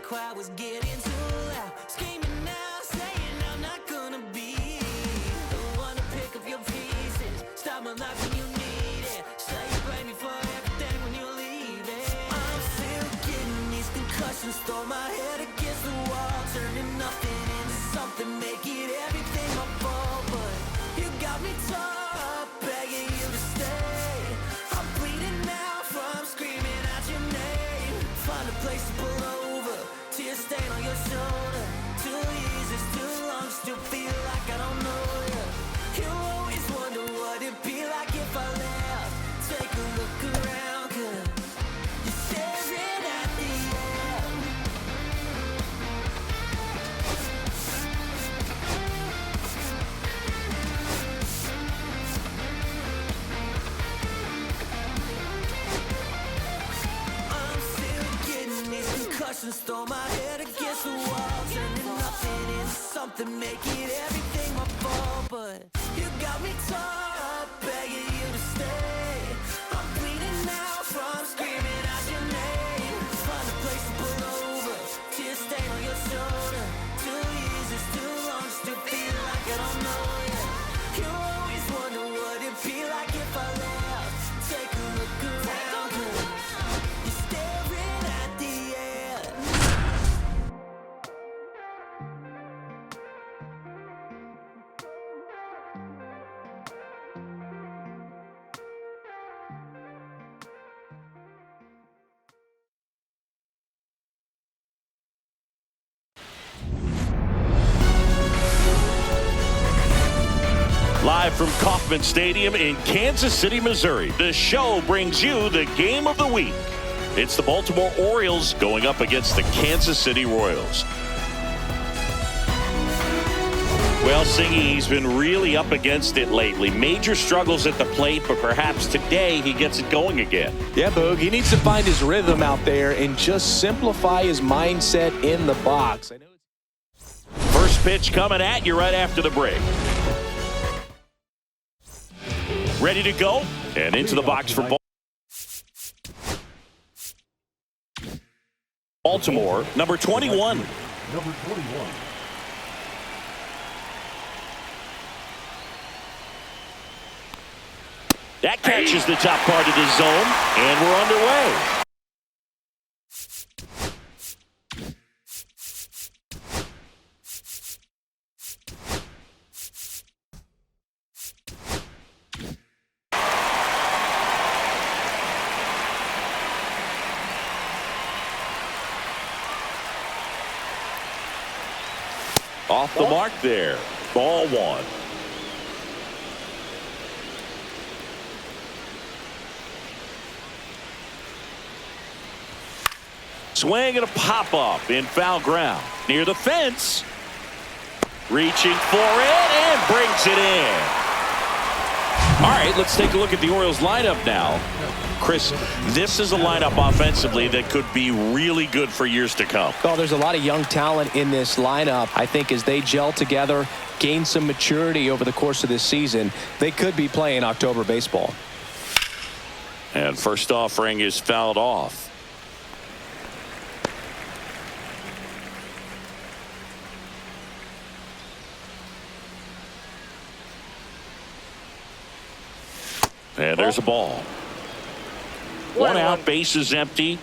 crowd was getting too loud, screaming out, saying I'm not gonna be the one to pick up your pieces, stop my life when you need it, say you blame me for everything when you're leaving. I'm still getting these concussions, throw my head against the wall, turning nothing into something, make it everything my fault. But you got me tore up, begging you to stay. I'm bleeding now from screaming out your name. Find a place to pull over, tear stain on your shoulder. 2 years is too long, still feel like I don't know you. You always wonder what it'd be like if I left. Take a look around, 'cause you're staring at the end. I'm still getting these concussions, throw my head against the wall, turning nothing into something, make it everything my fault. But you got me tore up, begging you to stay. I'm bleeding now from screaming out your name. Find a place to pull over, tear stain on your shoulder. 2 years is too long, still feel like I don't know you. You always wonder what it'd be like if I left. Take a look around, 'cause you're staring at the end. Live from Kauffman Stadium in Kansas City, Missouri, the show brings you the game of the week. It's the Baltimore Orioles going up against the Kansas City Royals. Well, Singy, he's been really up against it lately. Major struggles at the plate, but perhaps today he gets it going again. Yeah, Boog, he needs to find his rhythm out there and just simplify his mindset in the box. First pitch coming at you right after the break. Ready to go, and into the box for Baltimore, number 21. Number 21. That catches the top part of the zone, and we're underway. Off the mark there. Ball one. Swing and a pop-up in foul ground. Near the fence. Reaching for it and brings it in. All right, let's take a look at the Orioles lineup now. Chris, this is a lineup offensively that could be really good for years to come. Oh, there's a lot of young talent in this lineup. I think as they gel together, gain some maturity over the course of this season, they could be playing October baseball. And first offering is fouled off. And there's a ball. One out, base is empty.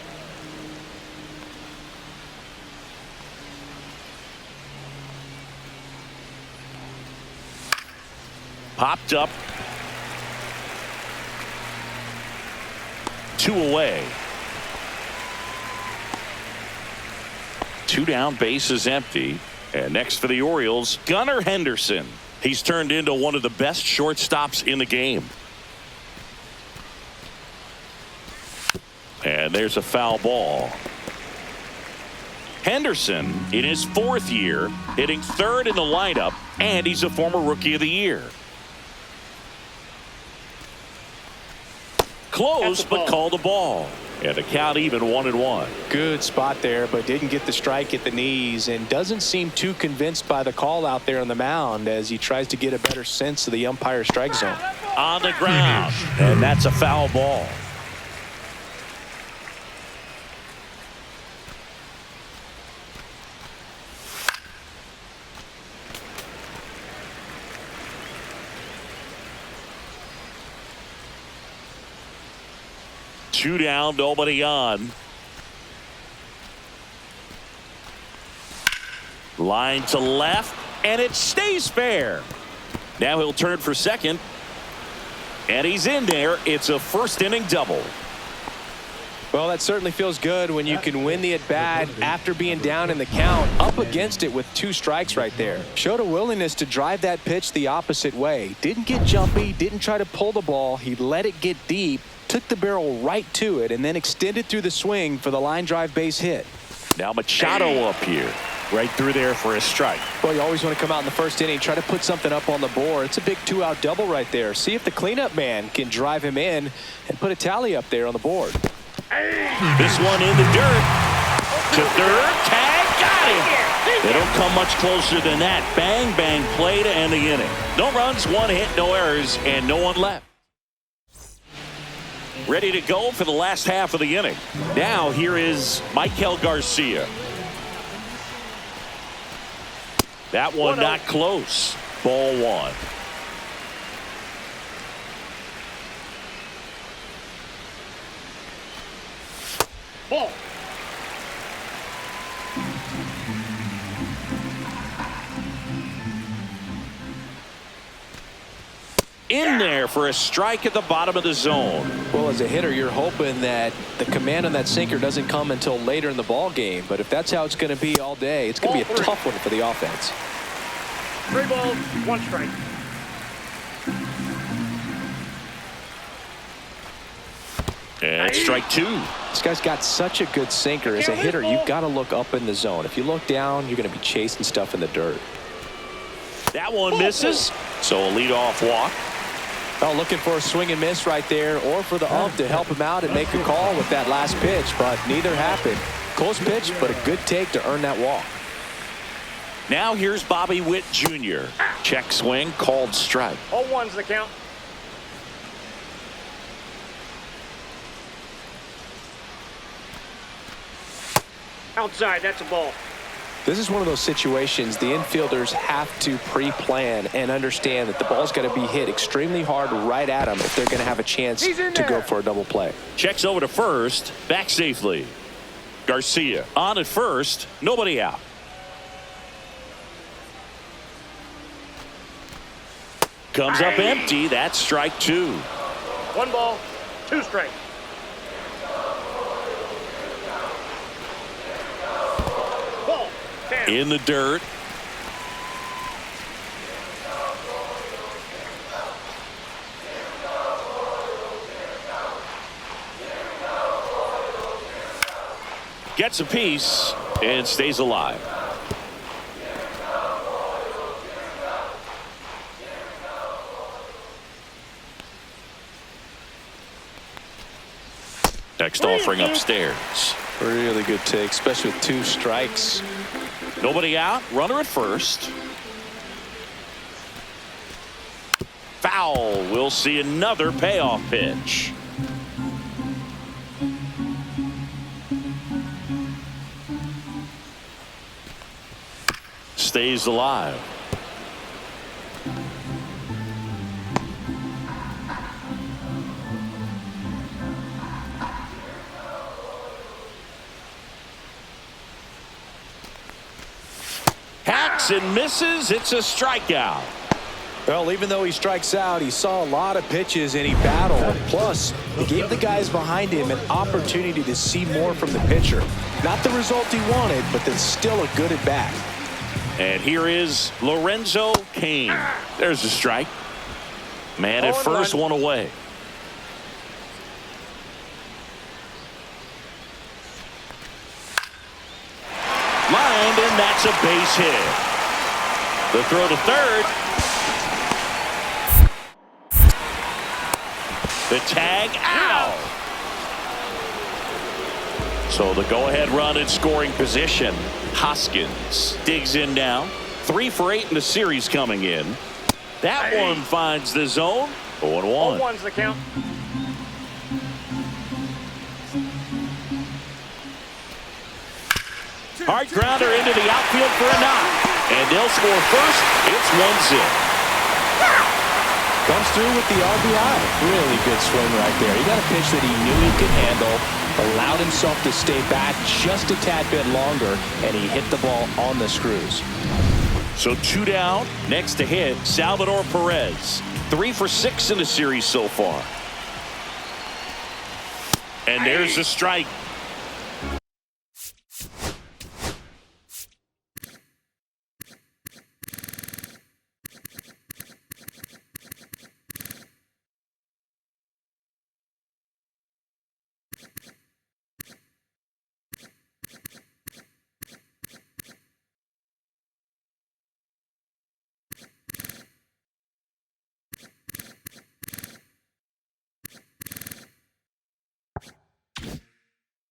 Popped up. 2 away. 2 down, base is empty. And next for the Orioles, Gunnar Henderson. He's turned into one of the best shortstops in the game. And there's a foul ball. Henderson, in his 4th year, hitting 3rd in the lineup, and he's a former Rookie of the Year. Close, but called a ball. And the count even 1-1. Good spot there, but didn't get the strike at the knees and doesn't seem too convinced by the call out there on the mound as he tries to get a better sense of the umpire strike zone. On the ground, and that's a foul ball. 2 down, nobody on. Line to left, and it stays fair. Now he'll turn for second. And he's in there. It's a first-inning double. Well, that certainly feels good when you can win the at-bat after being down in the count, up against it with 2 strikes right there. Showed a willingness to drive that pitch the opposite way. Didn't get jumpy, didn't try to pull the ball. He let it get deep, took the barrel right to it, and then extended through the swing for the line drive base hit. Now Machado up here. Right through there for a strike. Well, you always want to come out in the first inning, try to put something up on the board. It's a big 2-out double right there. See if the cleanup man can drive him in and put a tally up there on the board. This one in the dirt. To third. Tag. Got him. They don't come much closer than that. Bang, bang play to end the inning. No runs, 1 hit, no errors, and no one left. Ready to go for the last half of the inning. Now here is Michael Garcia. That one not close. Ball 1. Ball. In there for a strike at the bottom of the zone. Well, as a hitter, you're hoping that the command on that sinker doesn't come until later in the ball game. But if that's how it's going to be all day, it's going to be a tough one for the offense. 3 balls, 1 strike. And strike 2. This guy's got such a good sinker. As a hitter, you've got to look up in the zone. If you look down, you're going to be chasing stuff in the dirt. That one misses. So a leadoff walk. Oh, looking for a swing and miss right there, or for the ump to help him out and make a call with that last pitch, but neither happened. Close pitch, but a good take to earn that walk. Now here's Bobby Witt Jr. Check swing, called strike. All 1's the count. Outside, that's a ball. This is one of those situations the infielders have to pre-plan and understand that the ball's got to be hit extremely hard right at them if they're going to have a chance to go for a double play. Checks over to first, back safely. Garcia on at first, nobody out. Comes up empty. That's strike 2. 1 ball, 2 strikes. Ball. 10. In the dirt. Gets a piece and stays alive. Next offering upstairs. Really good take, especially with 2 strikes. Nobody out. Runner at first. Foul. We'll see another payoff pitch. Stays alive. Hacks and misses. It's a strikeout. Well, even though he strikes out, he saw a lot of pitches and he battled. Plus, he gave the guys behind him an opportunity to see more from the pitcher. Not the result he wanted, but then still a good at bat. And here is Lorenzo Cain. There's a strike. Man at first, 1 away. Lined, and that's a base hit. The throw to third. The tag out. So the go-ahead run in scoring position. Hoskins digs in now. 3 for 8 in the series coming in. That one finds the zone. 0-1. All 1's the count. Hard grounder into the outfield for a knock. And they'll score first. It's 1-0. Comes through with the RBI. Really good swing right there. He got a pitch that he knew he could handle, allowed himself to stay back just a tad bit longer, and he hit the ball on the screws. So 2 down. Next to hit, Salvador Perez. 3 for 6 in the series so far. And there's the strike.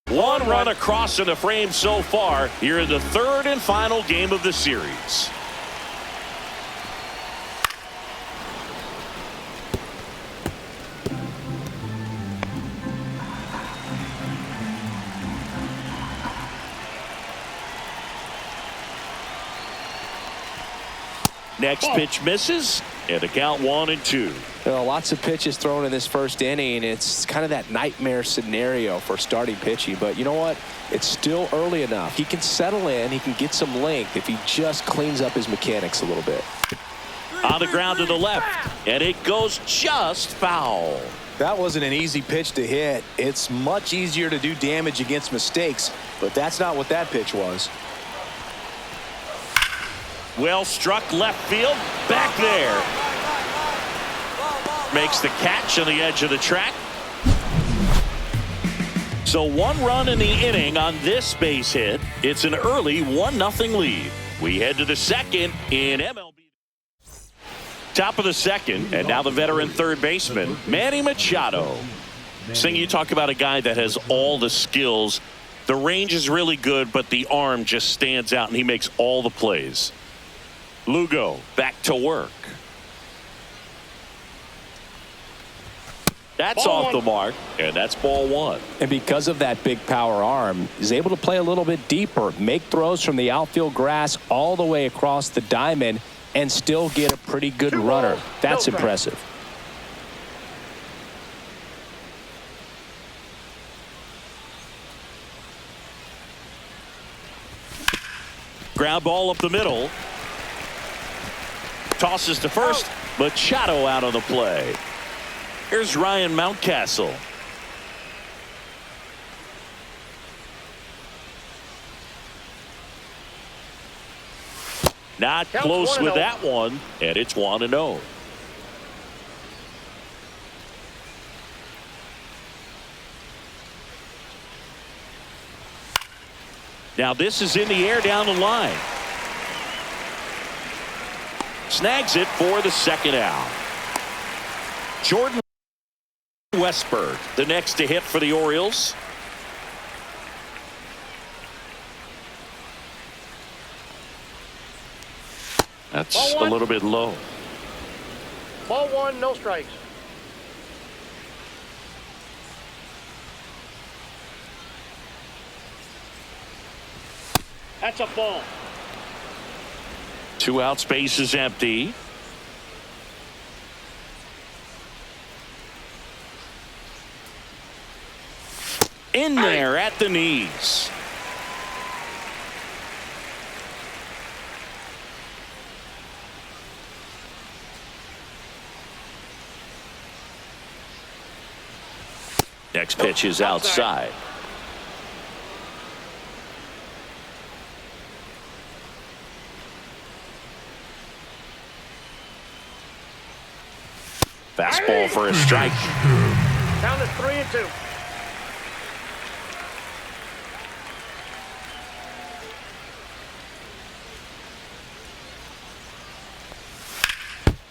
One run across in the frame so far here in the third and final game of the series. Next pitch misses, and the count 1-2. Well, lots of pitches thrown in this first inning. It's kind of that nightmare scenario for starting pitching. But you know what? It's still early enough. He can settle in. He can get some length if he just cleans up his mechanics a little bit. On the ground to the left, and it goes just foul. That wasn't an easy pitch to hit. It's much easier to do damage against mistakes, but that's not what that pitch was. Well struck left field, back there. Makes the catch on the edge of the track. So 1 run in the inning on this base hit. It's an early 1-0 lead. We head to the second in MLB. Top of the second, and now the veteran third baseman, Manny Machado. Sing, you talk about a guy that has all the skills. The range is really good, but the arm just stands out, and he makes all the plays. Lugo back to work. That's Ball off one. the mark, and that's ball 1. And because of that big power arm, he's able to play a little bit deeper, make throws from the outfield grass all the way across the diamond, and still get a pretty good 2 runner. balls, That's no strike. impressive. Ground ball up the middle. Tosses to first. Machado out on the play. Here's Ryan Mountcastle. Not Counts close 1-0. with that one, and it's 1-0. Now this is in the air down the line. Snags it for the second out. Jordan Westberg, the next to hit for the Orioles. That's Ball a one. little bit low. Ball 1, no strikes. That's a ball. 2 out, space is empty. In there at the knees. Next pitch is outside. Fastball for a strike. Down to 3-2.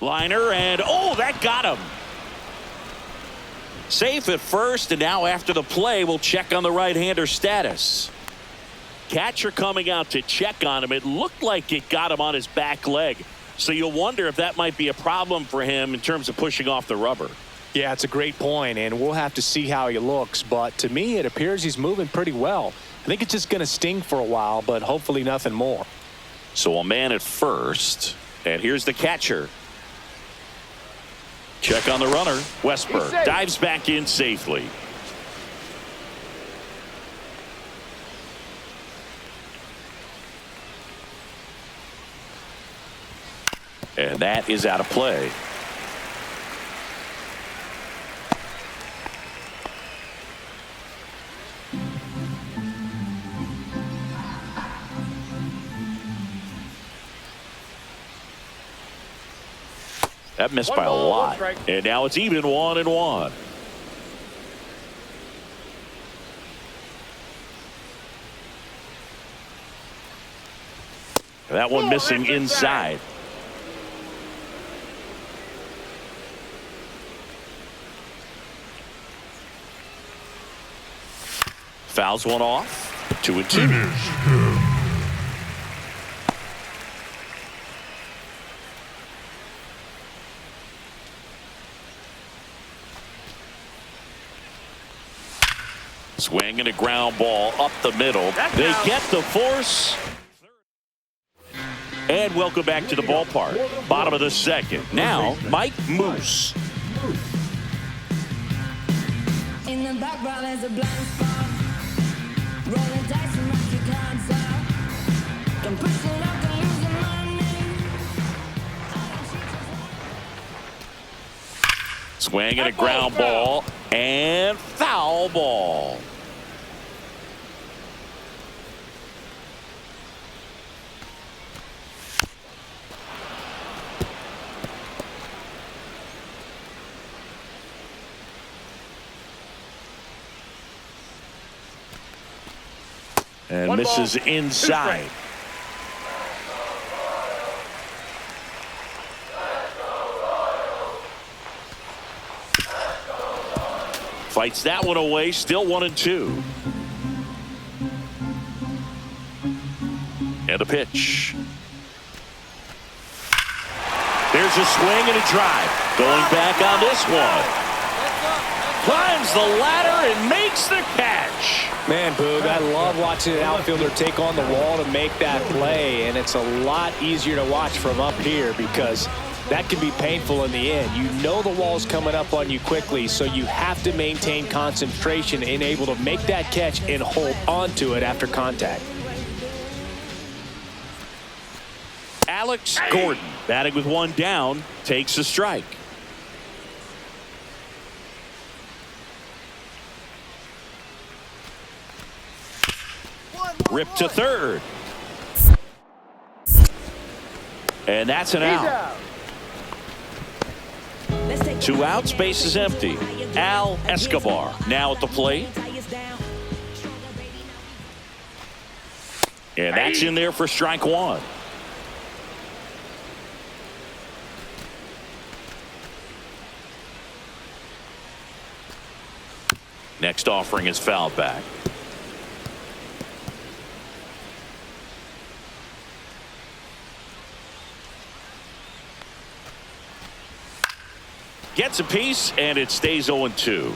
Liner, and oh, that got him. Safe at first, and now after the play, we'll check on the right-hander status. Catcher coming out to check on him. It looked like it got him on his back leg. So you'll wonder if that might be a problem for him in terms of pushing off the rubber. Yeah, it's a great point, and we'll have to see how he looks. But to me, it appears he's moving pretty well. I think it's just going to sting for a while, but hopefully nothing more. So a man at first, and here's the catcher. Check on the runner. Westberg dives back in safely. And that is out of play. That missed by a lot. And now it's even 1-1. That one missing inside. Fouls one off. 2-2. Swing and a ground ball up the middle. They get the force. And welcome back to the ballpark. Bottom of the second. Now, Mike Moose. In the background is a blind spot. Rolling dice and rock your console. Can push it up and lose the money. Swing and a ground ball. And foul ball. And misses inside. Fights that one away. Still 1-2. And a pitch. There's a swing and a drive. Going back on this one. Climbs the ladder and makes the catch. Man, Boog, I love watching an outfielder take on the wall to make that play, and it's a lot easier to watch from up here because that can be painful in the end. You know the wall's coming up on you quickly, so you have to maintain concentration and able to make that catch and hold onto it after contact. Alex Gordon, batting with one down, takes a strike. Ripped to third. And that's an out. 2 outs, base is empty. Al Escobar now at the plate. And that's in there for strike one. Next offering is fouled back. Gets a piece, and it stays 0-2.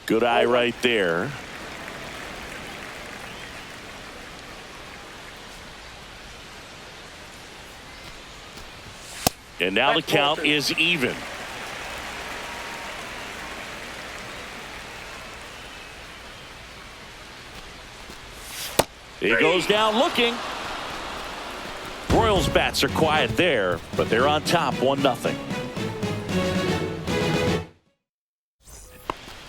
Good eye right there. And now the count is even. He goes down looking. Royals bats are quiet there, but they're on top 1-0.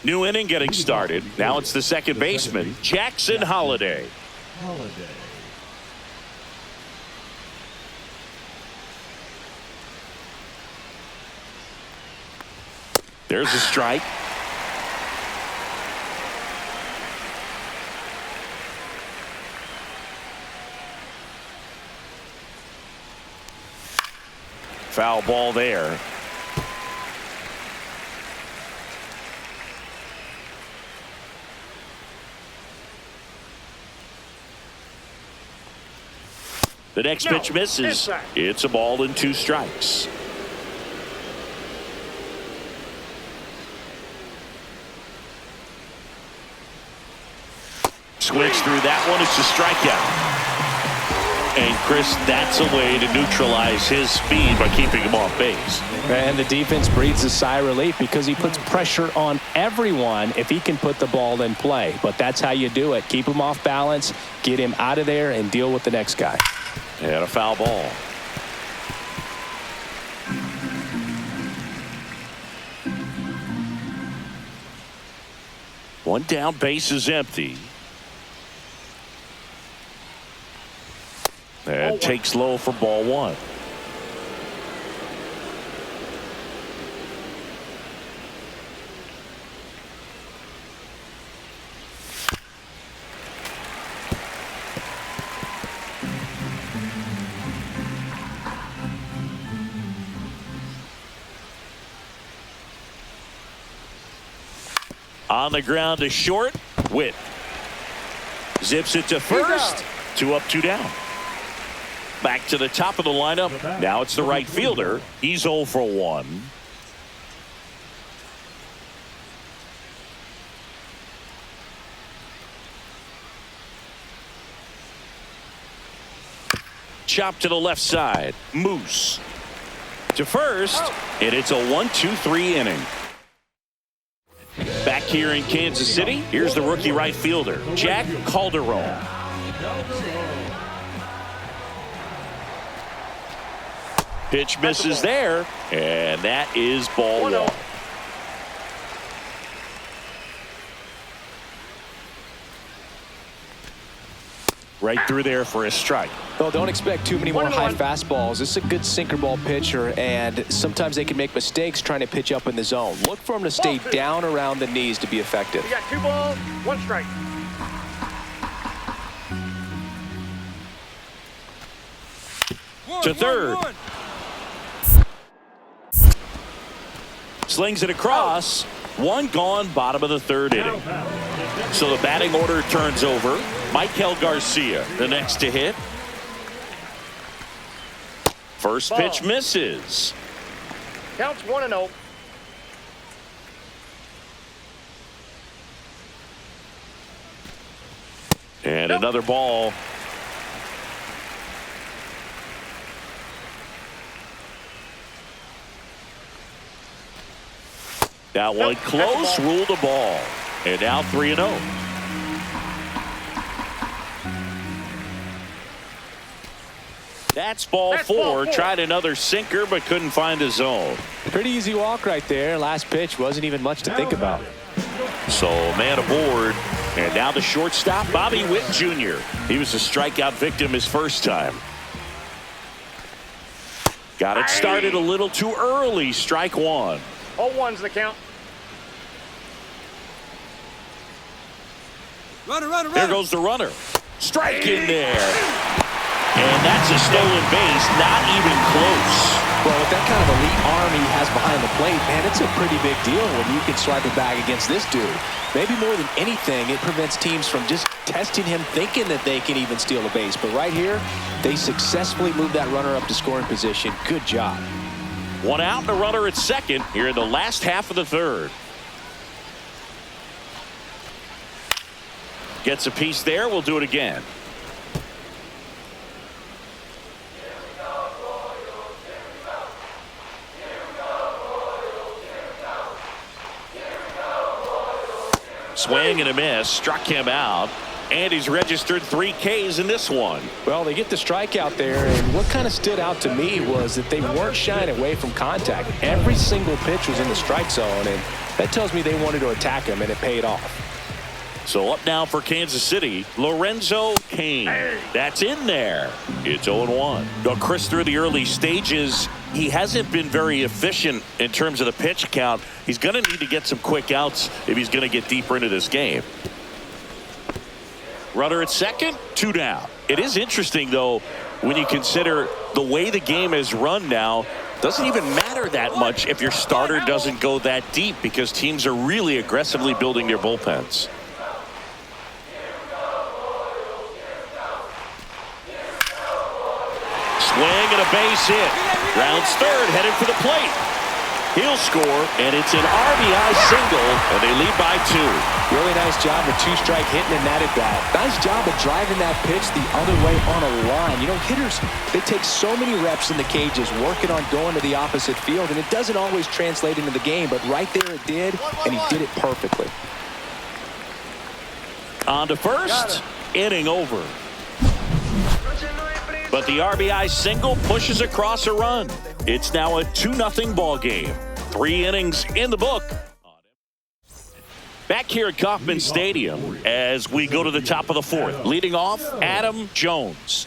New inning getting started. Now it's the second baseman, Jackson Holliday. There's a strike. Foul ball there. The next pitch misses. It's a ball and 2 strikes. Swings through that one. It's a strikeout. And Chris, that's a way to neutralize his speed by keeping him off base. And the defense breathes a sigh of relief because he puts pressure on everyone if he can put the ball in play. But that's how you do it. Keep him off balance, get him out of there, and deal with the next guy. And a foul ball. One down, base is empty. And takes low for ball one. On the ground to short. Witt zips it to first. 2 up, 2 down. Back to the top of the lineup. Now it's the right fielder. He's 0 for 1. Chop to the left side. Moose to first. And it's a 1-2-3 inning. Back here in Kansas City, here's the rookie right fielder, Jack Calderon. Pitch misses there, and that is ball one. Right through there for a strike. Well, don't expect too many more high fastballs. This is a good sinker ball pitcher, and sometimes they can make mistakes trying to pitch up in the zone. Look for him to stay down around the knees to be effective. You got 2 balls, 1 strike. To third. Slings it across. 1 gone, bottom of the 3rd inning. So the batting order turns over. Michael Garcia, the next to hit. First pitch misses. Counts 1-0. And another ball. That one close, ruled a ball. And now 3-0. That's ball 4. Tried another sinker, but couldn't find a zone. Pretty easy walk right there. Last pitch wasn't even much to think about. So man aboard. And now the shortstop, Bobby Witt Jr. He was a strikeout victim his first time. Got it started a little too early. Strike 1. 0-1's the count. Runner. There goes the runner. Strike in there. And that's a stolen base. Not even close. Well, with that kind of elite arm he has behind the plate, man, it's a pretty big deal when you can swipe it back against this dude. Maybe more than anything, it prevents teams from just testing him, thinking that they can even steal a base. But right here, they successfully moved that runner up to scoring position. Good job. 1 out and a runner at second here in the last half of the 3rd. Gets a piece there. We'll do it again. Swing and a miss. Struck him out. And he's registered 3 Ks in this one. Well, they get the strikeout there, and what kind of stood out to me was that they weren't shying away from contact. Every single pitch was in the strike zone, and that tells me they wanted to attack him, and it paid off. So up now for Kansas City, Lorenzo Cain. That's in there. It's 0-1. Now, Chris, through the early stages, he hasn't been very efficient in terms of the pitch count. He's going to need to get some quick outs if he's going to get deeper into this game. Runner at second, 2 down. It is interesting, though, when you consider the way the game is run now. Doesn't even matter that much if your starter doesn't go that deep because teams are really aggressively building their bullpens. Swing and a base hit. Rounds third, headed for the plate. He'll score, and it's an RBI single, and they lead by 2. Really nice job with two-strike hitting in that at-bat. Nice job of driving that pitch the other way on a line. You know, hitters, they take so many reps in the cages working on going to the opposite field, and it doesn't always translate into the game, but right there it did, and he did it perfectly. On to first, inning over. But the RBI single pushes across a run. It's now a 2-0 ball game. 3 innings in the book. Back here at Kauffman Stadium as we go to the top of the 4th. Leading off, Adam Jones.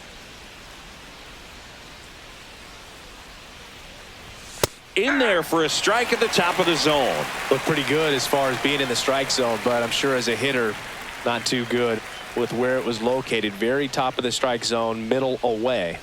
In there for a strike at the top of the zone. Looked pretty good as far as being in the strike zone, but I'm sure as a hitter, not too good with where it was located. Very top of the strike zone, middle away.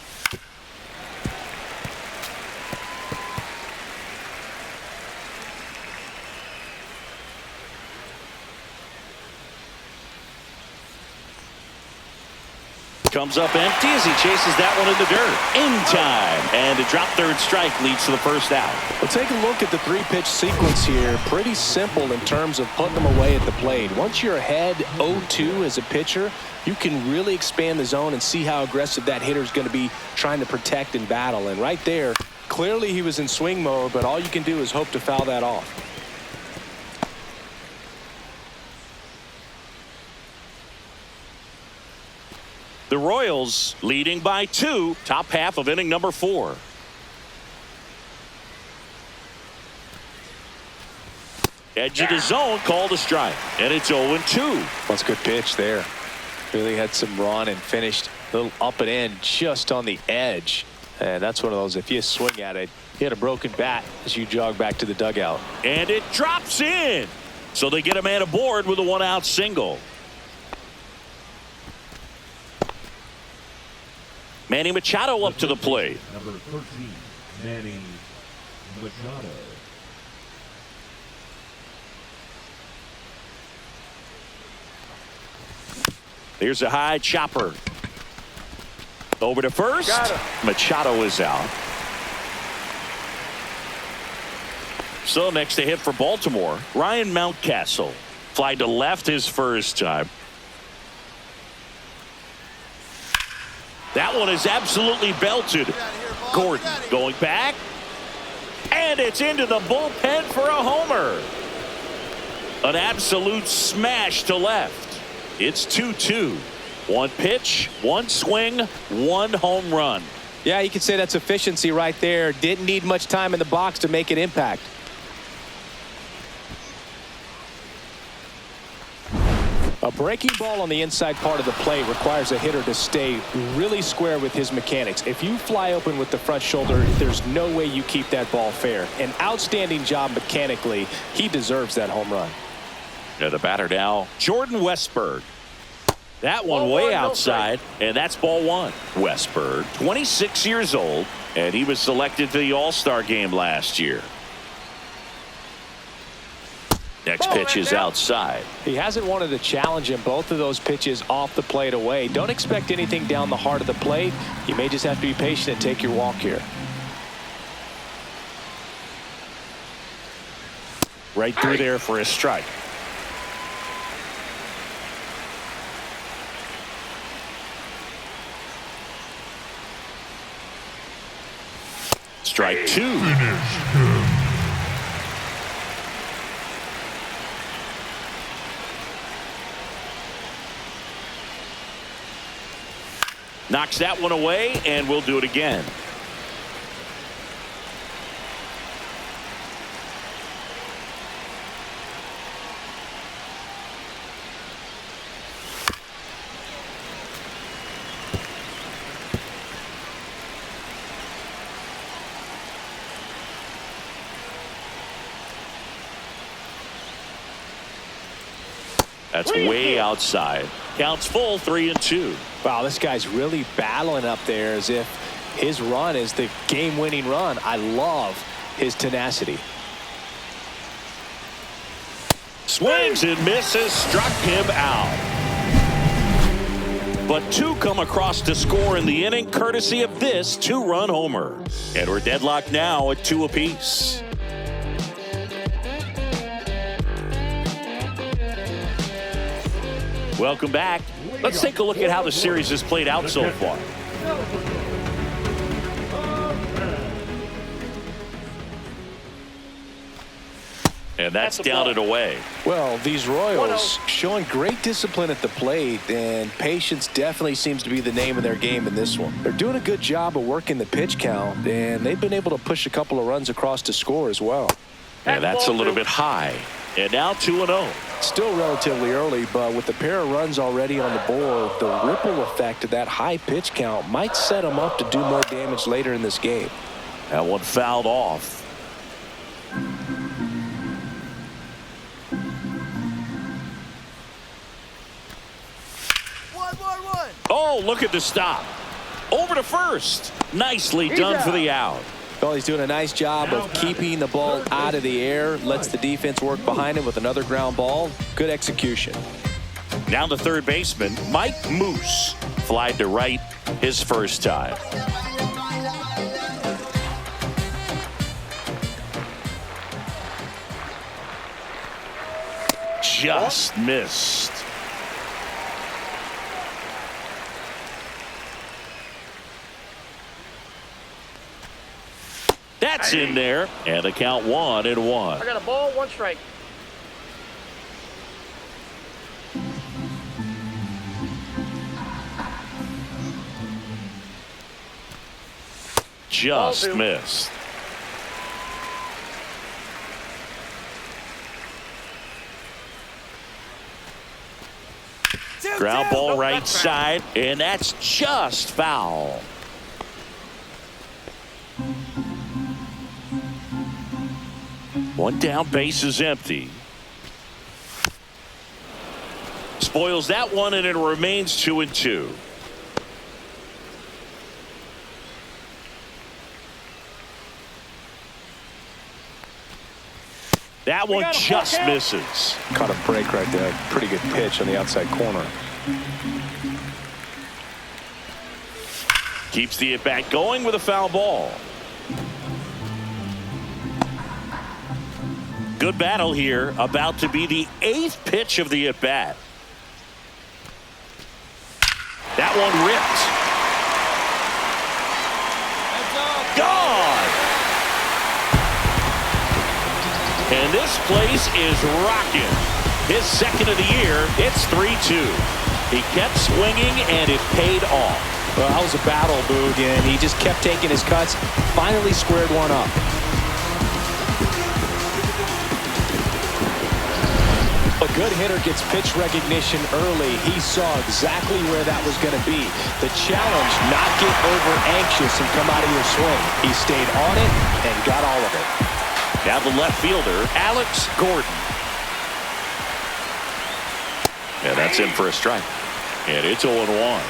Comes up empty as he chases that one in the dirt. In time. And a drop third strike leads to the first out. Well, take a look at the 3-pitch sequence here. Pretty simple in terms of putting them away at the plate. Once you're ahead 0-2 as a pitcher, you can really expand the zone and see how aggressive that hitter is going to be trying to protect and battle. And right there, clearly he was in swing mode, but all you can do is hope to foul that off. The Royals leading by 2, top half of inning number 4. Edge of the zone, called a strike, and it's 0-2. That's a good pitch there. Really had some run and finished a little up and in just on the edge. And that's one of those, if you swing at it, you had a broken bat as you jog back to the dugout. And it drops in. So they get a man aboard with a 1-out single. Manny Machado up to the plate. Number 13, Manny Machado. Here's a high chopper. Over to first. Machado is out. So next to hit for Baltimore, Ryan Mountcastle. Fly to left his first time. That one is absolutely belted. Gordon going back. And it's into the bullpen for a homer. An absolute smash to left. It's 2-2. 1 pitch, 1 swing, 1 home run. Yeah, you could say that's efficiency right there. Didn't need much time in the box to make an impact. A breaking ball on the inside part of the plate requires a hitter to stay really square with his mechanics. If you fly open with the front shoulder, there's no way you keep that ball fair. An outstanding job mechanically. He deserves that home run. And the batter now, Jordan Westberg. That one way outside, and that's ball 1. Westberg, 26 years old, and he was selected to the All-Star game last year. Next pitch is outside. He hasn't wanted to challenge him both of those pitches off the plate away. Don't expect anything down the heart of the plate. You may just have to be patient and take your walk here. Right through there for a strike. Strike 2. Knocks that one away, and we'll do it again. That's way outside. Counts full, 3-2. Wow, this guy's really battling up there as if his run is the game-winning run. I love his tenacity. Swings and misses, struck him out. But 2 come across to score in the inning, courtesy of this 2-run homer. And we're deadlocked now at 2 apiece. Welcome back. Let's take a look at how the series has played out so far. And that's down and away. Well, these Royals showing great discipline at the plate, and patience definitely seems to be the name of their game in this one. They're doing a good job of working the pitch count, and they've been able to push a couple of runs across to score as well. And that's a little bit high. And now 2-0. Still relatively early, but with a pair of runs already on the board, the ripple effect of that high pitch count might set them up to do more damage later in this game. That one fouled off. Oh, look at the stop. Over to first. Nicely done for the out. Well, he's doing a nice job of keeping the ball out of the air. Lets the defense work behind him with another ground ball. Good execution. Now the third baseman, Mike Moose. Flied to right his first time. Just missed. That's in there, and the count 1-1. I got a ball, 1 strike. Just missed. Ground ball right side, and that's just foul. One down, base is empty. Spoils that one, and it remains 2-2. That one just misses. Caught a break right there. Pretty good pitch on the outside corner. Keeps the at-bat going with a foul ball. Good battle here. About to be the 8th pitch of the at-bat. That one ripped. Gone. And this place is rocking. His second of the year. It's 3-2. He kept swinging, and it paid off. Well, that was a battle, Boog, and he just kept taking his cuts. Finally squared one up. A good hitter gets pitch recognition early. He saw exactly where that was going to be. The challenge, not get over anxious and come out of your swing. He stayed on it and got all of it. Now the left fielder, Alex Gordon. And that's in for a strike. And it's 0-1.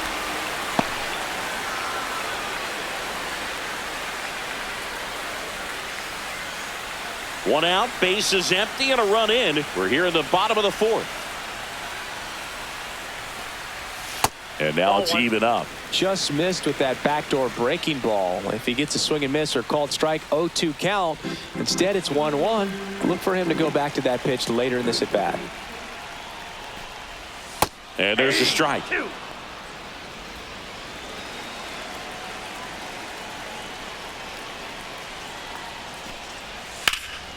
One out, base is empty, and a run in. We're here in the bottom of the 4th. And now it's even up. Just missed with that backdoor breaking ball. If he gets a swing and miss or called strike, 0-2 count. Instead, it's 1-1. Look for him to go back to that pitch later in this at bat. And there's the strike.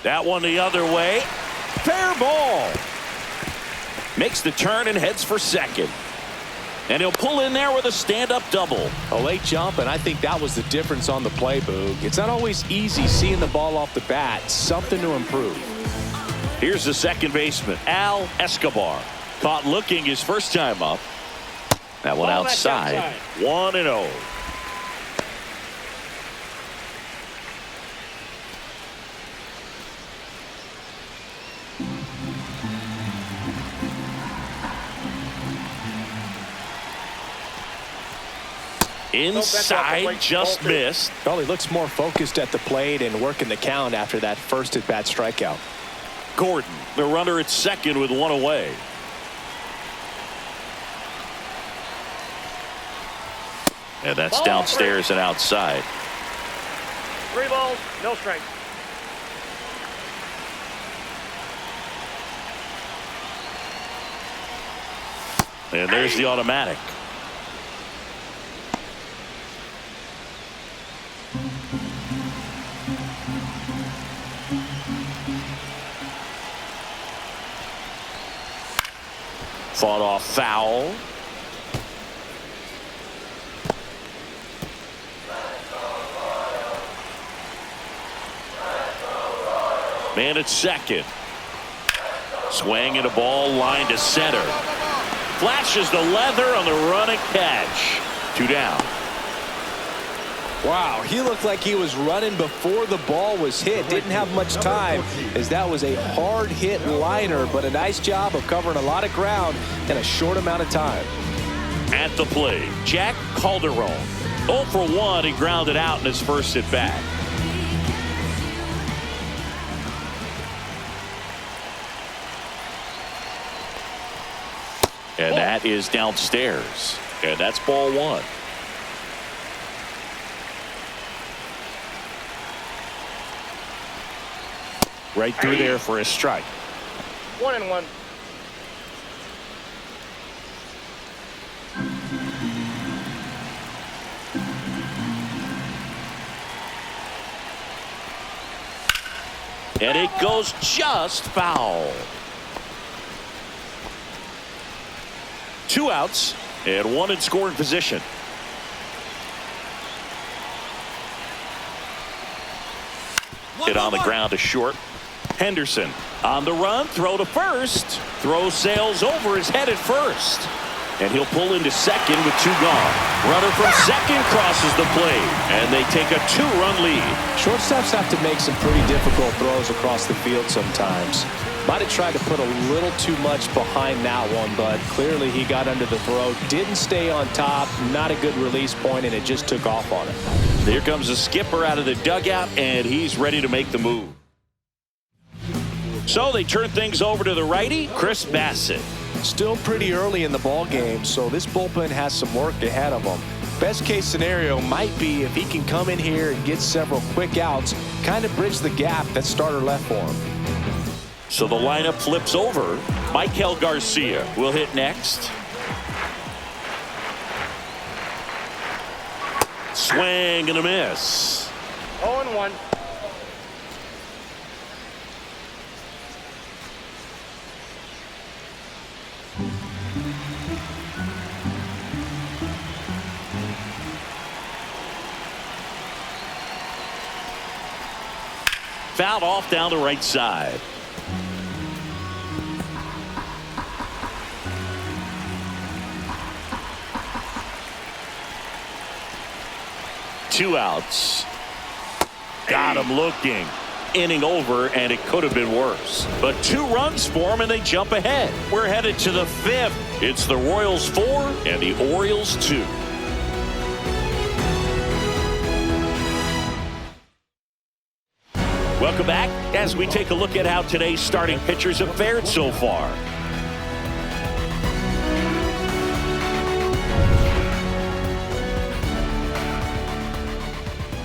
That one the other way. Fair ball. Makes the turn and heads for second. And he'll pull in there with a stand-up double. A late jump, and I think that was the difference on the play, Boog. It's not always easy seeing the ball off the bat. Something to improve. Here's the second baseman, Al Escobar. Caught looking his first time up. That one outside. 1-0. Inside, just missed. Well, he looks more focused at the plate and working the count after that first at-bat strikeout. Gordon, the runner at second with one away. And that's downstairs and outside. 3 balls, no strikes. And there's the automatic. Fought off foul. Man at second. Swing and a ball line to center. Flashes the leather on the run and catch. 2 down. Wow, he looked like he was running before the ball was hit. Didn't have much time, as that was a hard hit liner, but a nice job of covering a lot of ground in a short amount of time. At the plate, Jack Calderon. 0 for 1. He grounded out in his first at bat. And that is downstairs. And that's ball 1. Right through there for a strike. 1-1. And it goes just foul. 2 outs and 1 in scoring position. Hit on the ground to short. Henderson on the run, throw to first. Throw sails over his head at first. And he'll pull into second with 2 gone. Runner from second crosses the plate. And they take a 2-run lead. Shortstops have to make some pretty difficult throws across the field sometimes. Might have tried to put a little too much behind that one, but clearly he got under the throw. Didn't stay on top. Not a good release point, and it just took off on him. Here comes the skipper out of the dugout, and he's ready to make the move. So they turn things over to the righty, Chris Bassett. Still pretty early in the ball game, so this bullpen has some work ahead of them. Best case scenario might be if he can come in here and get several quick outs, kind of bridge the gap that starter left for him. So the lineup flips over. Michael Garcia will hit next. Swing and a miss. 0-1. Fouled off down the right side. Two outs. Got him looking. Inning over, and it could have been worse. But 2 runs for him, and they jump ahead. We're headed to the 5th. It's the Royals 4 and the Orioles 2. Welcome back as we take a look at how today's starting pitchers have fared so far.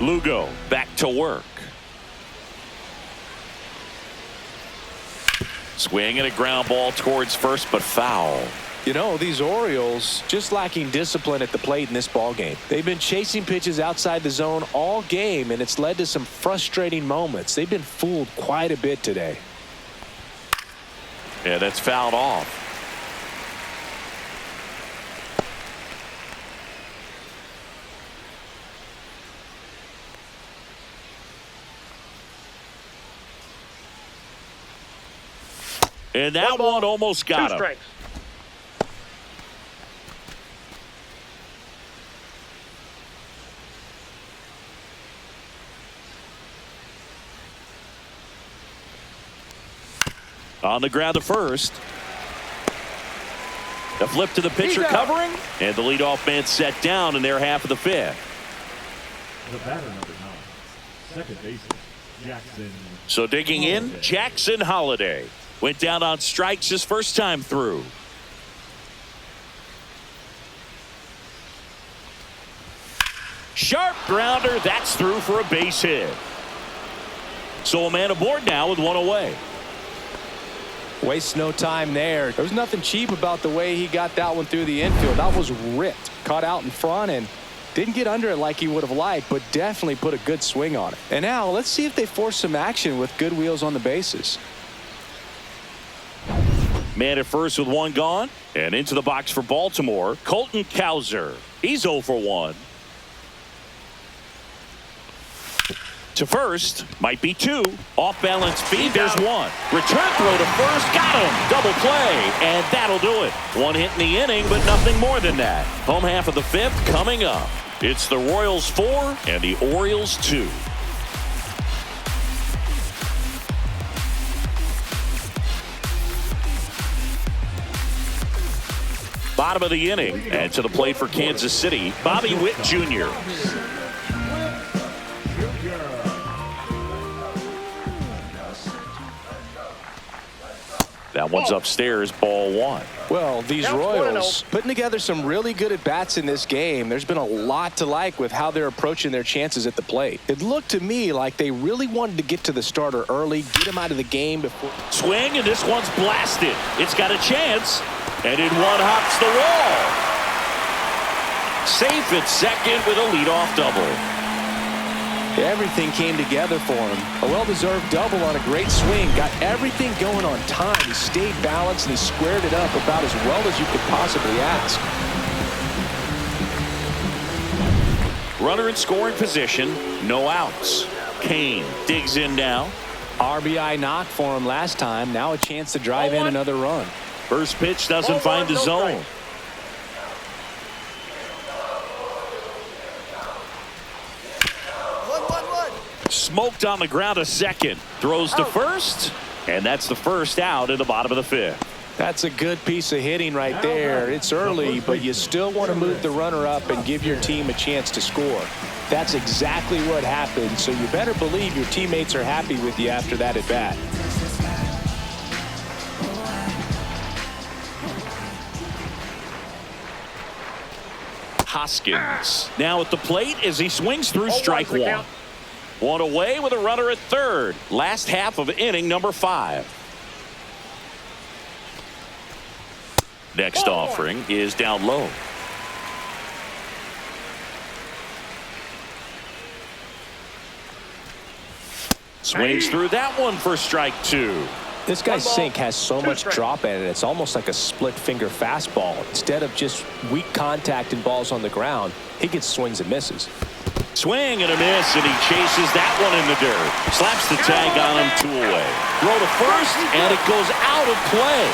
Lugo back to work. Swing and a ground ball towards first, but foul. You know, these Orioles just lacking discipline at the plate in this ball game. They've been chasing pitches outside the zone all game, and it's led to some frustrating moments. They've been fooled quite a bit today. Yeah, that's fouled off. And that one almost got 2 him. strikes. On the ground to first. The flip to the pitcher covering. And the leadoff man set down in their half of the 5th. The batter number 9, second baseman, Jackson. So digging in, Jackson Holiday. Went down on strikes his first time through. Sharp grounder. That's through for a base hit. So a man aboard now with 1 away. Wastes no time there. There's nothing cheap about the way he got that one through the infield. That was ripped. Caught out in front and didn't get under it like he would have liked, but definitely put a good swing on it. And now let's see if they force some action with good wheels on the bases. Man at first with one gone. And into the box for Baltimore, Colton Cowser. He's 0 for 1. To first, might be 2. Off balance feed, there's 1. Return throw to first, got him. Double play, and that'll do it. 1 hit in the inning, but nothing more than that. Home half of the 5th coming up. It's the Royals 4 and the Orioles 2. Bottom of the inning, and to the plate for Kansas City, Bobby Witt Jr. That one's upstairs, ball 1. Well, these Royals putting together some really good at-bats in this game. There's been a lot to like with how they're approaching their chances at the plate. It looked to me like they really wanted to get to the starter early, get him out of the game before. Swing, and this one's blasted. It's got a chance, and it one-hops the wall. Safe at second with a leadoff double. Everything came together for him. A well-deserved double on a great swing. Got everything going on time. He stayed balanced and he squared it up about as well as you could possibly ask. Runner in scoring position. No outs. Kane digs in now. RBI knock for him last time. Now a chance to drive in another run. First pitch doesn't find the zone. Smoked on the ground a second. Throws to first. And that's the first out in the bottom of the 5th. That's a good piece of hitting right there. It's early, but you still want to move the runner up and give your team a chance to score. That's exactly what happened, so you better believe your teammates are happy with you after that at bat. Hoskins now at the plate as he swings through strike 1. 1 away with a runner at third. Last half of inning number 5. Next offering is down low. Swings through that one for strike 2. This guy's sink has so much drop in it. It's almost like a split finger fastball. Instead of just weak contact and balls on the ground, he gets swings and misses. Swing and a miss, and he chases that one in the dirt. Slaps the tag on him, 2 away. Throw to first, and it goes out of play.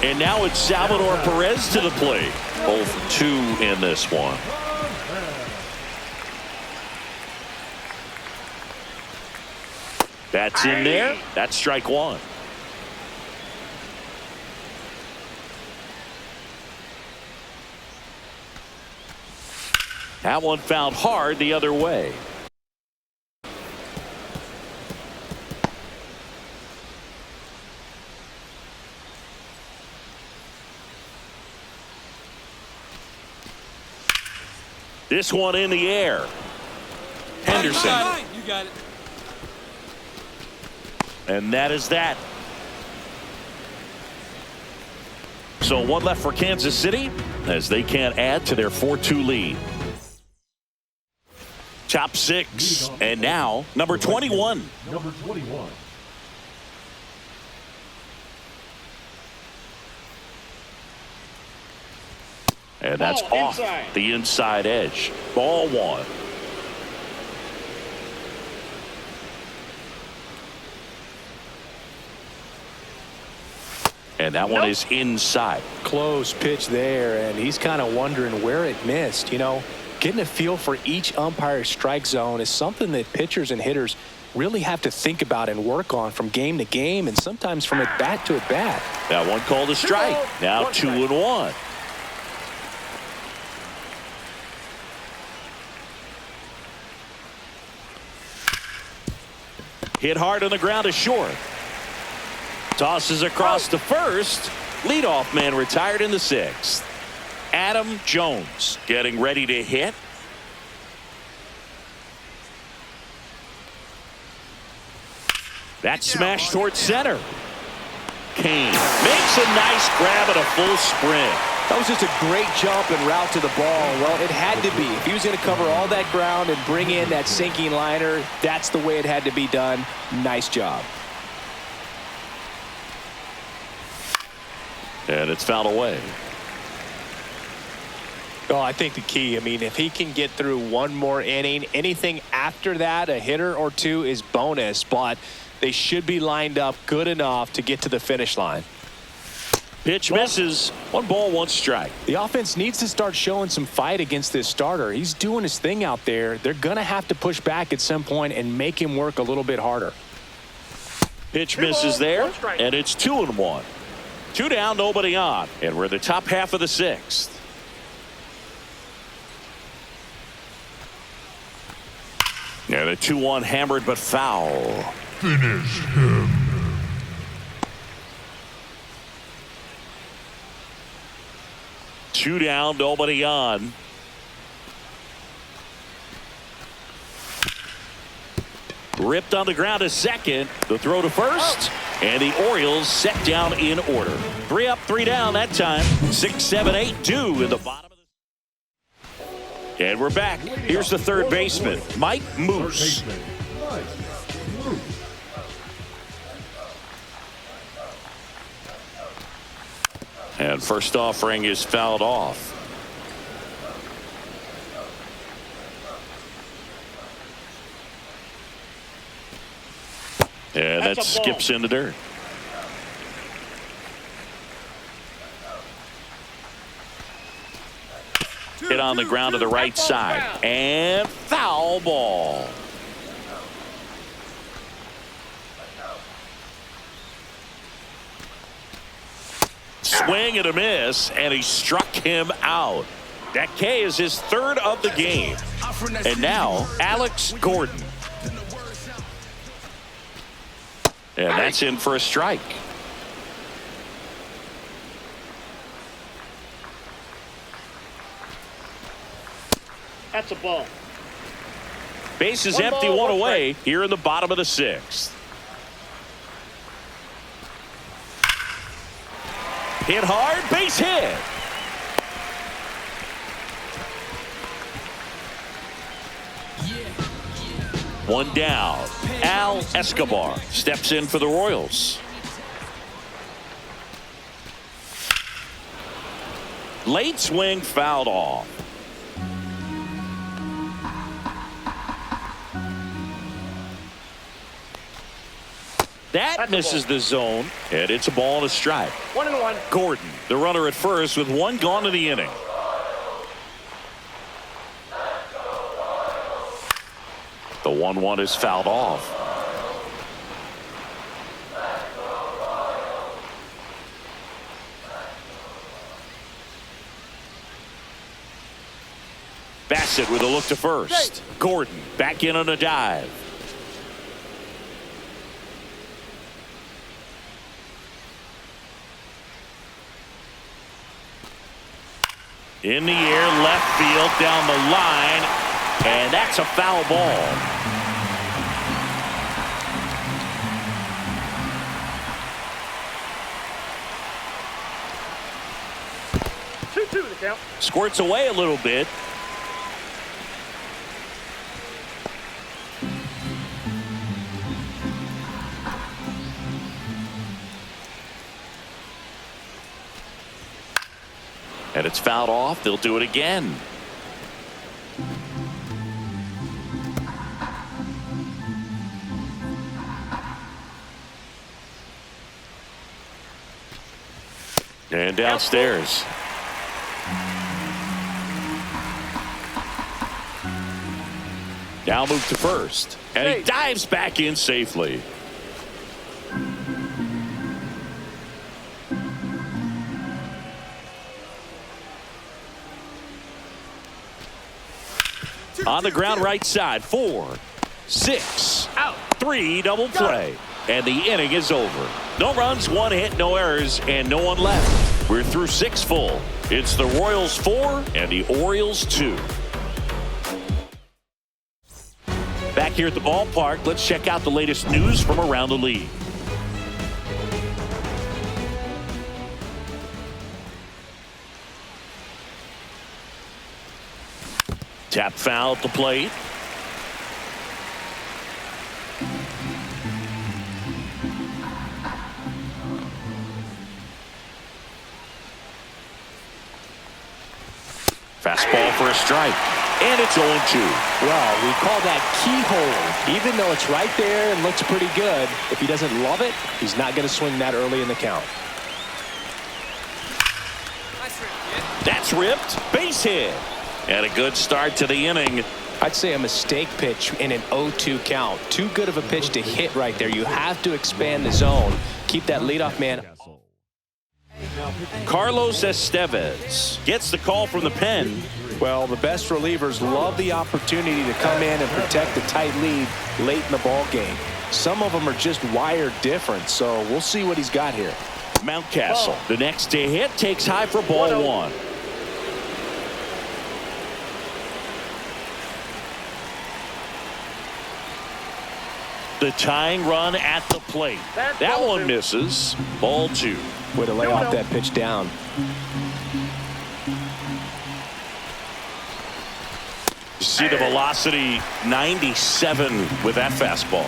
And now it's Salvador Perez to the plate. 0 for 2 in this one. That's in there. That's strike 1. That one fouled hard the other way. This one in the air. Henderson. You got it. And that is that. So 1 left for Kansas City as they can't add to their 4-2 lead. Top 6, and now number 21. Number 21. And that's off the inside edge. Ball 1. And that one is inside. Close pitch there, and he's kind of wondering where it missed. You know, getting a feel for each umpire's strike zone is something that pitchers and hitters really have to think about and work on from game to game, and sometimes from at bat to at bat. That one called a strike. Now 2-1. Hit hard on the ground to short. Tosses across to first. Leadoff man retired in the 6th. Adam Jones getting ready to hit. That smash towards center. Kane makes a nice grab at a full sprint. That was just a great jump and route to the ball. Well, it had to be. If he was going to cover all that ground and bring in that sinking liner, that's the way it had to be done. Nice job. And it's fouled away. Oh, I think the key, I mean, if he can get through one more inning, anything after that, a hitter or two is bonus, but they should be lined up good enough to get to the finish line. Pitch misses. 1 ball, 1 strike. The offense needs to start showing some fight against this starter. He's doing his thing out there. They're going to have to push back at some point and make him work a little bit harder. Pitch misses there, and it's 2-1. 2 down, nobody on, and we're in the top half of the 6th. And a 2-1 hammered but foul. Finish him. Two down, nobody on. Ripped on the ground to second. The throw to first. And the Orioles set down in order. 3 up, 3 down that time. 6, 7, 8, 2 in the bottom of the. And we're back. Here's the third baseman, Mike Moose. And first offering is fouled off. And that skips in the dirt. Hit on the ground to the right side. And foul ball. Swing and a miss, and he struck him out. That K is his 3rd of the game. And now Alex Gordon. And that's in for a strike. That's a ball. Base is 1 empty, ball, 1 1 away strike. here in the bottom of the 6th. Hit hard, base hit. One down. Al Escobar steps in for the Royals. Late swing fouled off. That misses the zone, and it's a ball and a strike. 1-1. Gordon, the runner at first with 1 gone in the inning. The 1-1 is fouled off. Bassett with a look to first. Gordon back in on a dive. In the air, left field, down the line, and that's a foul ball. The count. Squirts away a little bit. And it's fouled off. They'll do it again. And downstairs. Now move to first. And he dives back in safely. On the ground right side. 4, 6, out. 3 double play. And the inning is over. No runs, 1 hit, no errors, and no one left. We're through 6 full. It's the Royals 4 and the Orioles 2. Back here at the ballpark, let's check out the latest news from around the league. Tap foul at the plate. Fastball for a strike. And it's 0-2. Well, we call that keyhole. Even though it's right there and looks pretty good, if he doesn't love it, he's not going to swing that early in the count. That's ripped. Base hit. And a good start to the inning. I'd say a mistake pitch in an 0-2 count. Too good of a pitch to hit right there. You have to expand the zone. Keep that leadoff man. Carlos Estevez gets the call from the pen. Well, the best relievers love the opportunity to come in and protect a tight lead late in the ball game. Some of them are just wired different, so we'll see what he's got here. Mountcastle, the next to hit, takes high for ball one. The tying run at the plate. That one misses. Ball two. Way to lay off that pitch down. See the velocity, 97 with that fastball.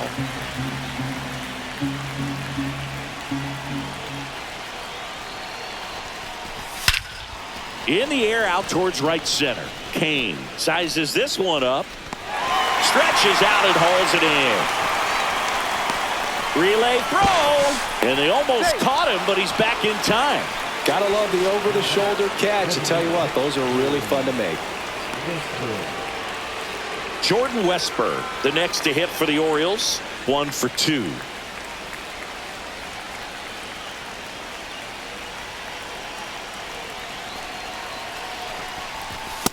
In the air out towards right center. Kane sizes this one up. Stretches out and hauls it in. Relay throw. And they almost caught him, but he's back in time. Gotta love the over-the-shoulder catch. I tell you what, those are really fun to make. Jordan Westburg, the next to hit for the Orioles. 1 for 2.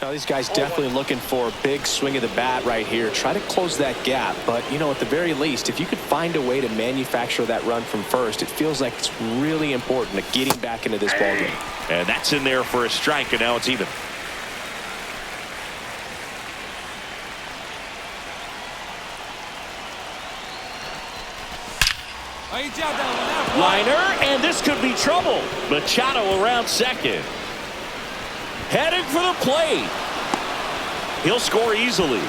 Now these guys definitely looking for a big swing of the bat right here. Try to close that gap, but you know, at the very least, if you could find a way to manufacture that run from first, it feels like it's really important to getting back into this ball game. And that's in there for a strike, and now it's even. Liner, and this could be trouble. Machado around second. Heading for the plate. He'll score easily.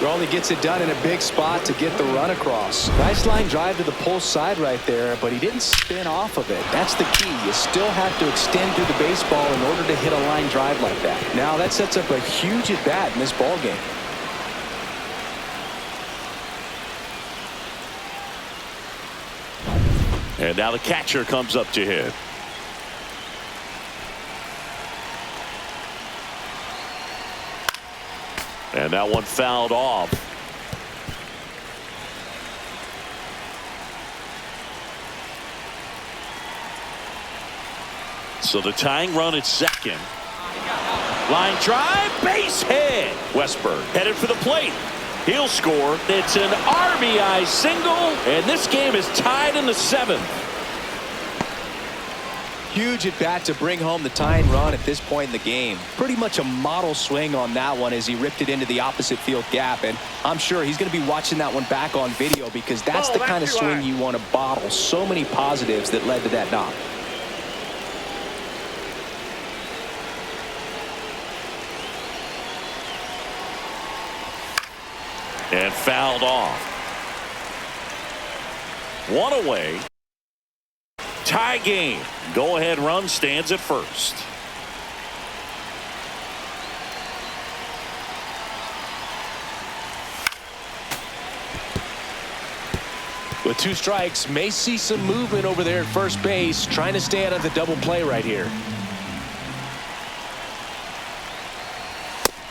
Only gets it done in a big spot to get the run across. Nice line drive to the pull side right there, but he didn't spin off of it. That's the key. You still have to extend through the baseball in order to hit a line drive like that. Now that sets up a huge at bat in this ball game. And now the catcher comes up to hit. And that one fouled off. So the tying run at second. Line drive, base hit. Westburg headed for the plate. He'll score. It's an RBI single, and this game is tied in the 7th. Huge at bat to bring home the tying run at this point in the game. Pretty much a model swing on that one as he ripped it into the opposite field gap, and I'm sure he's going to be watching that one back on video because that's the kind of swing you want to bottle. So many positives that led to that knock. And fouled off. One away. Tie game. Go ahead run stands at first. With 2 strikes, may see some movement over there at first base, trying to stay out of the double play right here.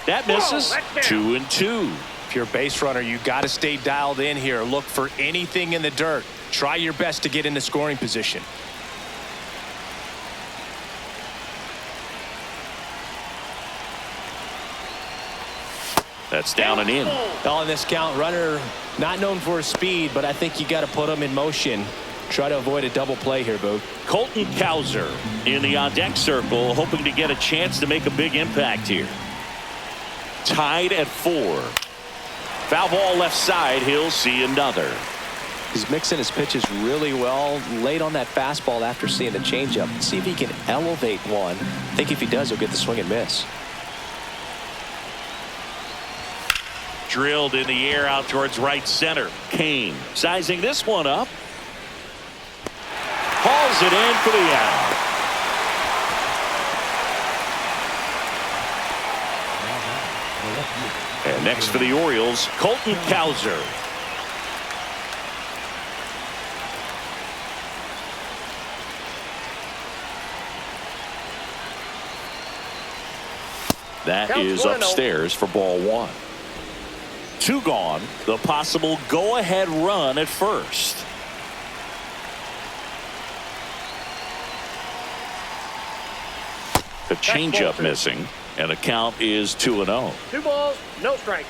That misses. 2-2. If you're a base runner, you got to stay dialed in here. Look for anything in the dirt. Try your best to get into scoring position. That's down and in. On this count, runner not known for his speed, but I think you got to put him in motion. Try to avoid a double play here, Boo. Colton Cowser in the on-deck circle, hoping to get a chance to make a big impact here. Tied at 4. Foul ball left side. He'll see another. He's mixing his pitches really well. Late on that fastball after seeing the changeup. See if he can elevate one. I think if he does, he'll get the swing and miss. Drilled in the air out towards right center. Kane sizing this one up. Hauls it in for the out. And next for the Orioles, Colton Cowser. That is upstairs for ball one. 2 gone. The possible go-ahead run at first. The changeup missing, and the count is 2-0. 2 balls, no strikes.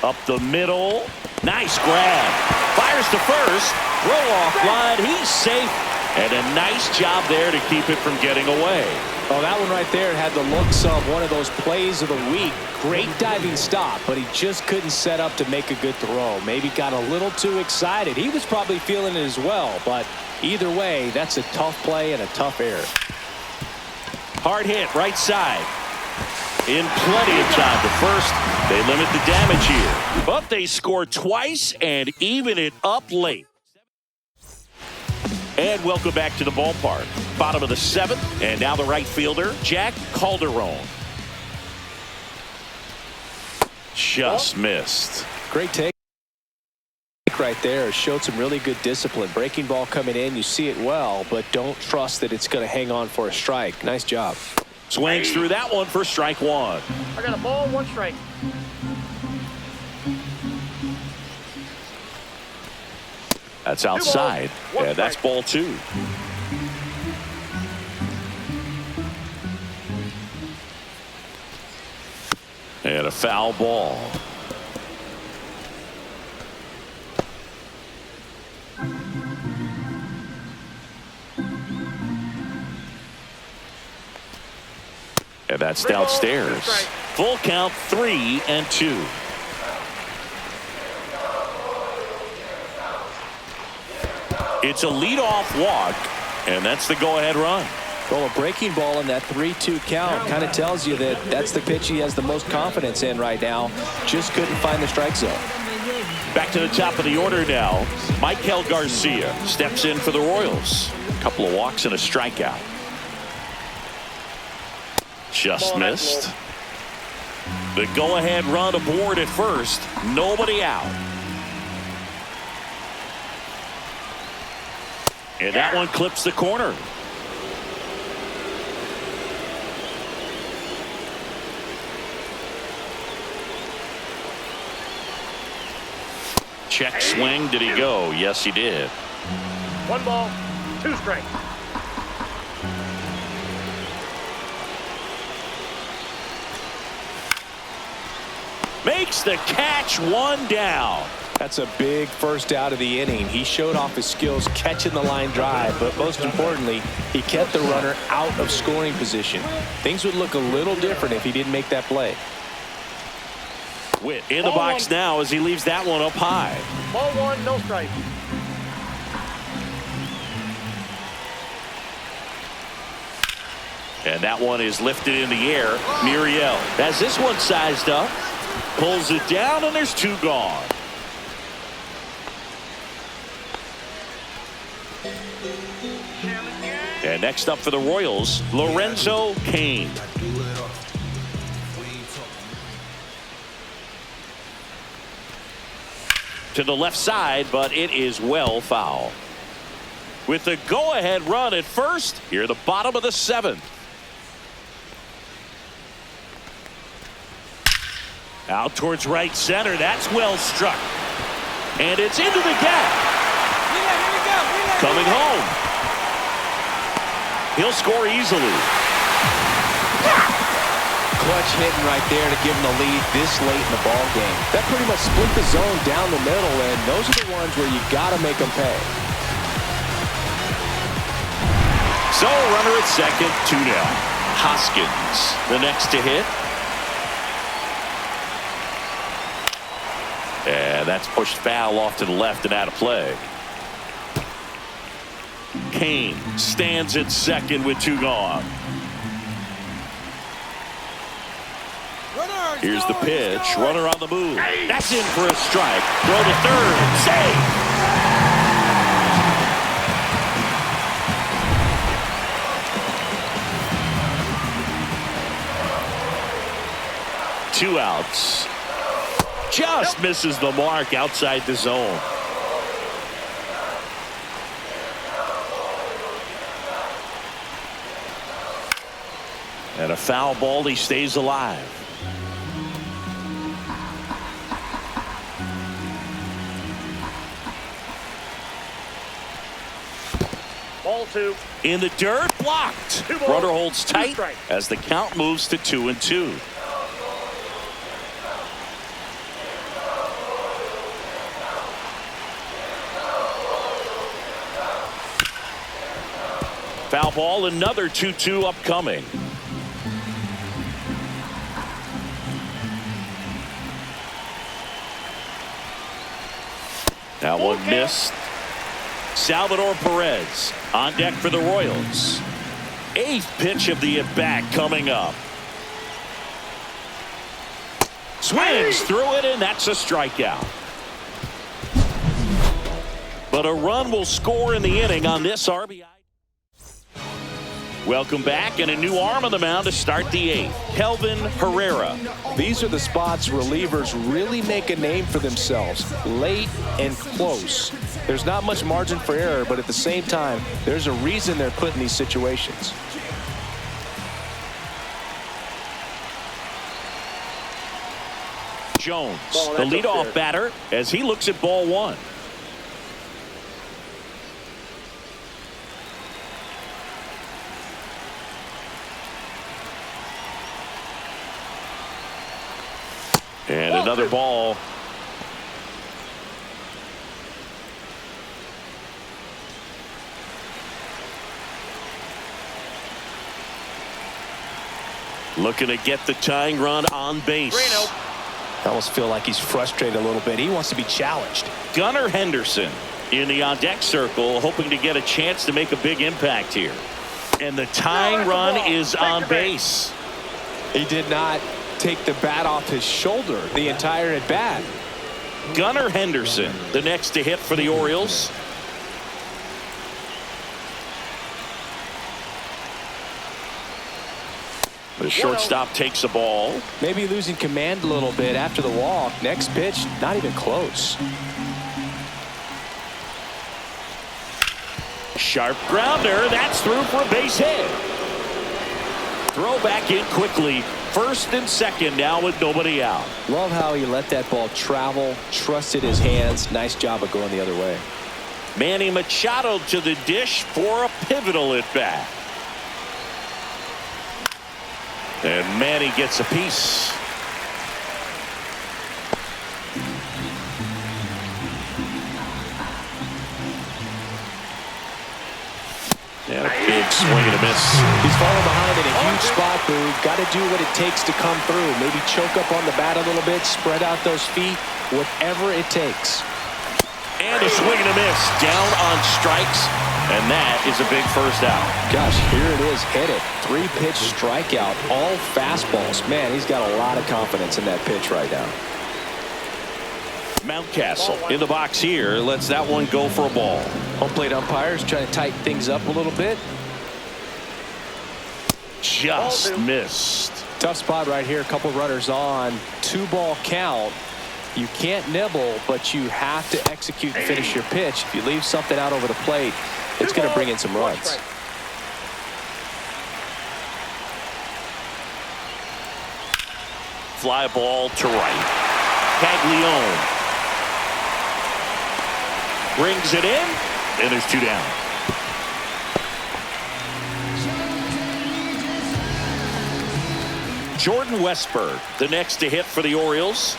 Up the middle. Nice grab. Fires to first. Throw off line. He's safe. And a nice job there to keep it from getting away. Oh, that one right there had the looks of one of those plays of the week. Great diving stop, but he just couldn't set up to make a good throw. Maybe got a little too excited. He was probably feeling it as well, but either way, that's a tough play and a tough error. Hard hit right side. In plenty of time to first. They limit the damage here. But they score twice and even it up late. And welcome back to the ballpark. Bottom of the 7th, and now the right fielder, Jack Calderon. Just missed. Great take right there. Showed some really good discipline. Breaking ball coming in, you see it well, but don't trust that it's going to hang on for a strike. Nice job. Swings through that one for strike 1. I got a ball, 1 strike. That's outside. Yeah, that's ball 2. And a foul ball. And that's downstairs. Full count, 3-2. It's a leadoff walk, and that's the go-ahead run. Well, a breaking ball in that 3-2 count kind of tells you that that's the pitch he has the most confidence in right now. Just couldn't find the strike zone. Back to the top of the order now. Michael Garcia steps in for the Royals. A couple of walks and a strikeout. Just missed. The go-ahead run aboard at first. Nobody out. And that one clips the corner. Check swing. Did he go? Yes, he did. 1 ball, 2 strikes. Makes the catch, 1 down. That's a big first out of the inning. He showed off his skills catching the line drive, but most importantly, he kept the runner out of scoring position. Things would look a little different if he didn't make that play. Witt in the box now as he leaves that one up high. Ball 1, no strike. And that one is lifted in the air. Muriel has this one sized up. Pulls it down, and there's 2 gone. And next up for the Royals, Lorenzo Cain. To the left side, but it is well foul. With the go-ahead run at first, here at the bottom of the 7th. Out towards right center. That's well struck. And it's into the gap. Coming home. He'll score easily. Clutch hitting right there to give him the lead this late in the ball game. That pretty much split the zone down the middle, and those are the ones where you got to make them pay. So runner at second, 2 down. Hoskins, the next to hit. And that's pushed foul off to the left and out of play. Kane stands at second with 2 gone. Here's the pitch. Runner on the move. That's in for a strike. Throw to third. Save. Two outs. Just misses the mark outside the zone. And a foul ball. He stays alive. Ball 2. In the dirt, blocked. Runner holds tight as the count moves to 2-2. Foul ball, another 2-2 upcoming. That one missed. Salvador Perez on deck for the Royals. 8th pitch of the at-bat coming up. Swings through it, and that's a strikeout. But a run will score in the inning on this RBI. Welcome back, and a new arm on the mound to start the 8th. Kelvin Herrera. These are the spots relievers really make a name for themselves, late and close. There's not much margin for error, but at the same time, there's a reason they're put in these situations. Jones, the leadoff batter, as he looks at ball 1. And another ball. Looking to get the tying run on base. I almost feel like he's frustrated a little bit. He wants to be challenged. Gunnar Henderson in the on-deck circle, hoping to get a chance to make a big impact here. And the tying run is on base. He did not take the bat off his shoulder the entire at bat. Gunnar Henderson, the next to hit for the Orioles. The shortstop takes the ball. Maybe losing command a little bit after the walk. Next pitch, not even close. Sharp grounder. That's through for a base hit. Throw back in quickly. First and second now with nobody out. Love how he let that ball travel, trusted his hands. Nice job of going the other way. Manny Machado to the dish for a pivotal at bat. And Manny gets a piece. And a big swing and a miss. He's falling behind in a huge spot, Boog. Got to do what it takes to come through. Maybe choke up on the bat a little bit, spread out those feet, whatever it takes. And a swing and a miss. Down on strikes. And that is a big first out. Gosh, here it is. Hit it. 3-pitch strikeout. All fastballs. Man, he's got a lot of confidence in that pitch right now. Mountcastle in the box here. Lets that one go for a ball. Home plate umpires trying to tighten things up a little bit. Just missed. Tough spot right here. A couple runners on. 2-ball count. You can't nibble, but you have to execute and finish your pitch. If you leave something out over the plate, it's going to bring in some runs. Fly ball to right. Caglione brings it in, and there's 2 down. Jordan Westberg, the next to hit for the Orioles.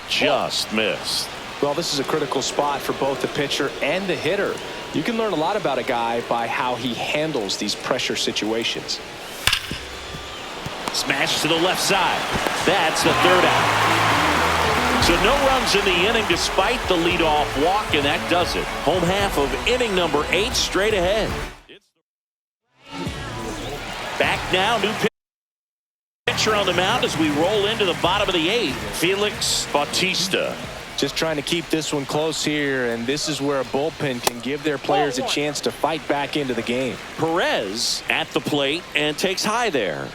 Just missed. Well, this is a critical spot for both the pitcher and the hitter. You can learn a lot about a guy by how he handles these pressure situations. Smash to the left side. That's the third out. So no runs in the inning despite the leadoff walk, and that does it. Home half of inning number 8 straight ahead. Back now, new pitcher on the mound as we roll into the bottom of the 8th. Felix Bautista. Just trying to keep this one close here, and this is where a bullpen can give their players a chance to fight back into the game. Perez at the plate and takes high there.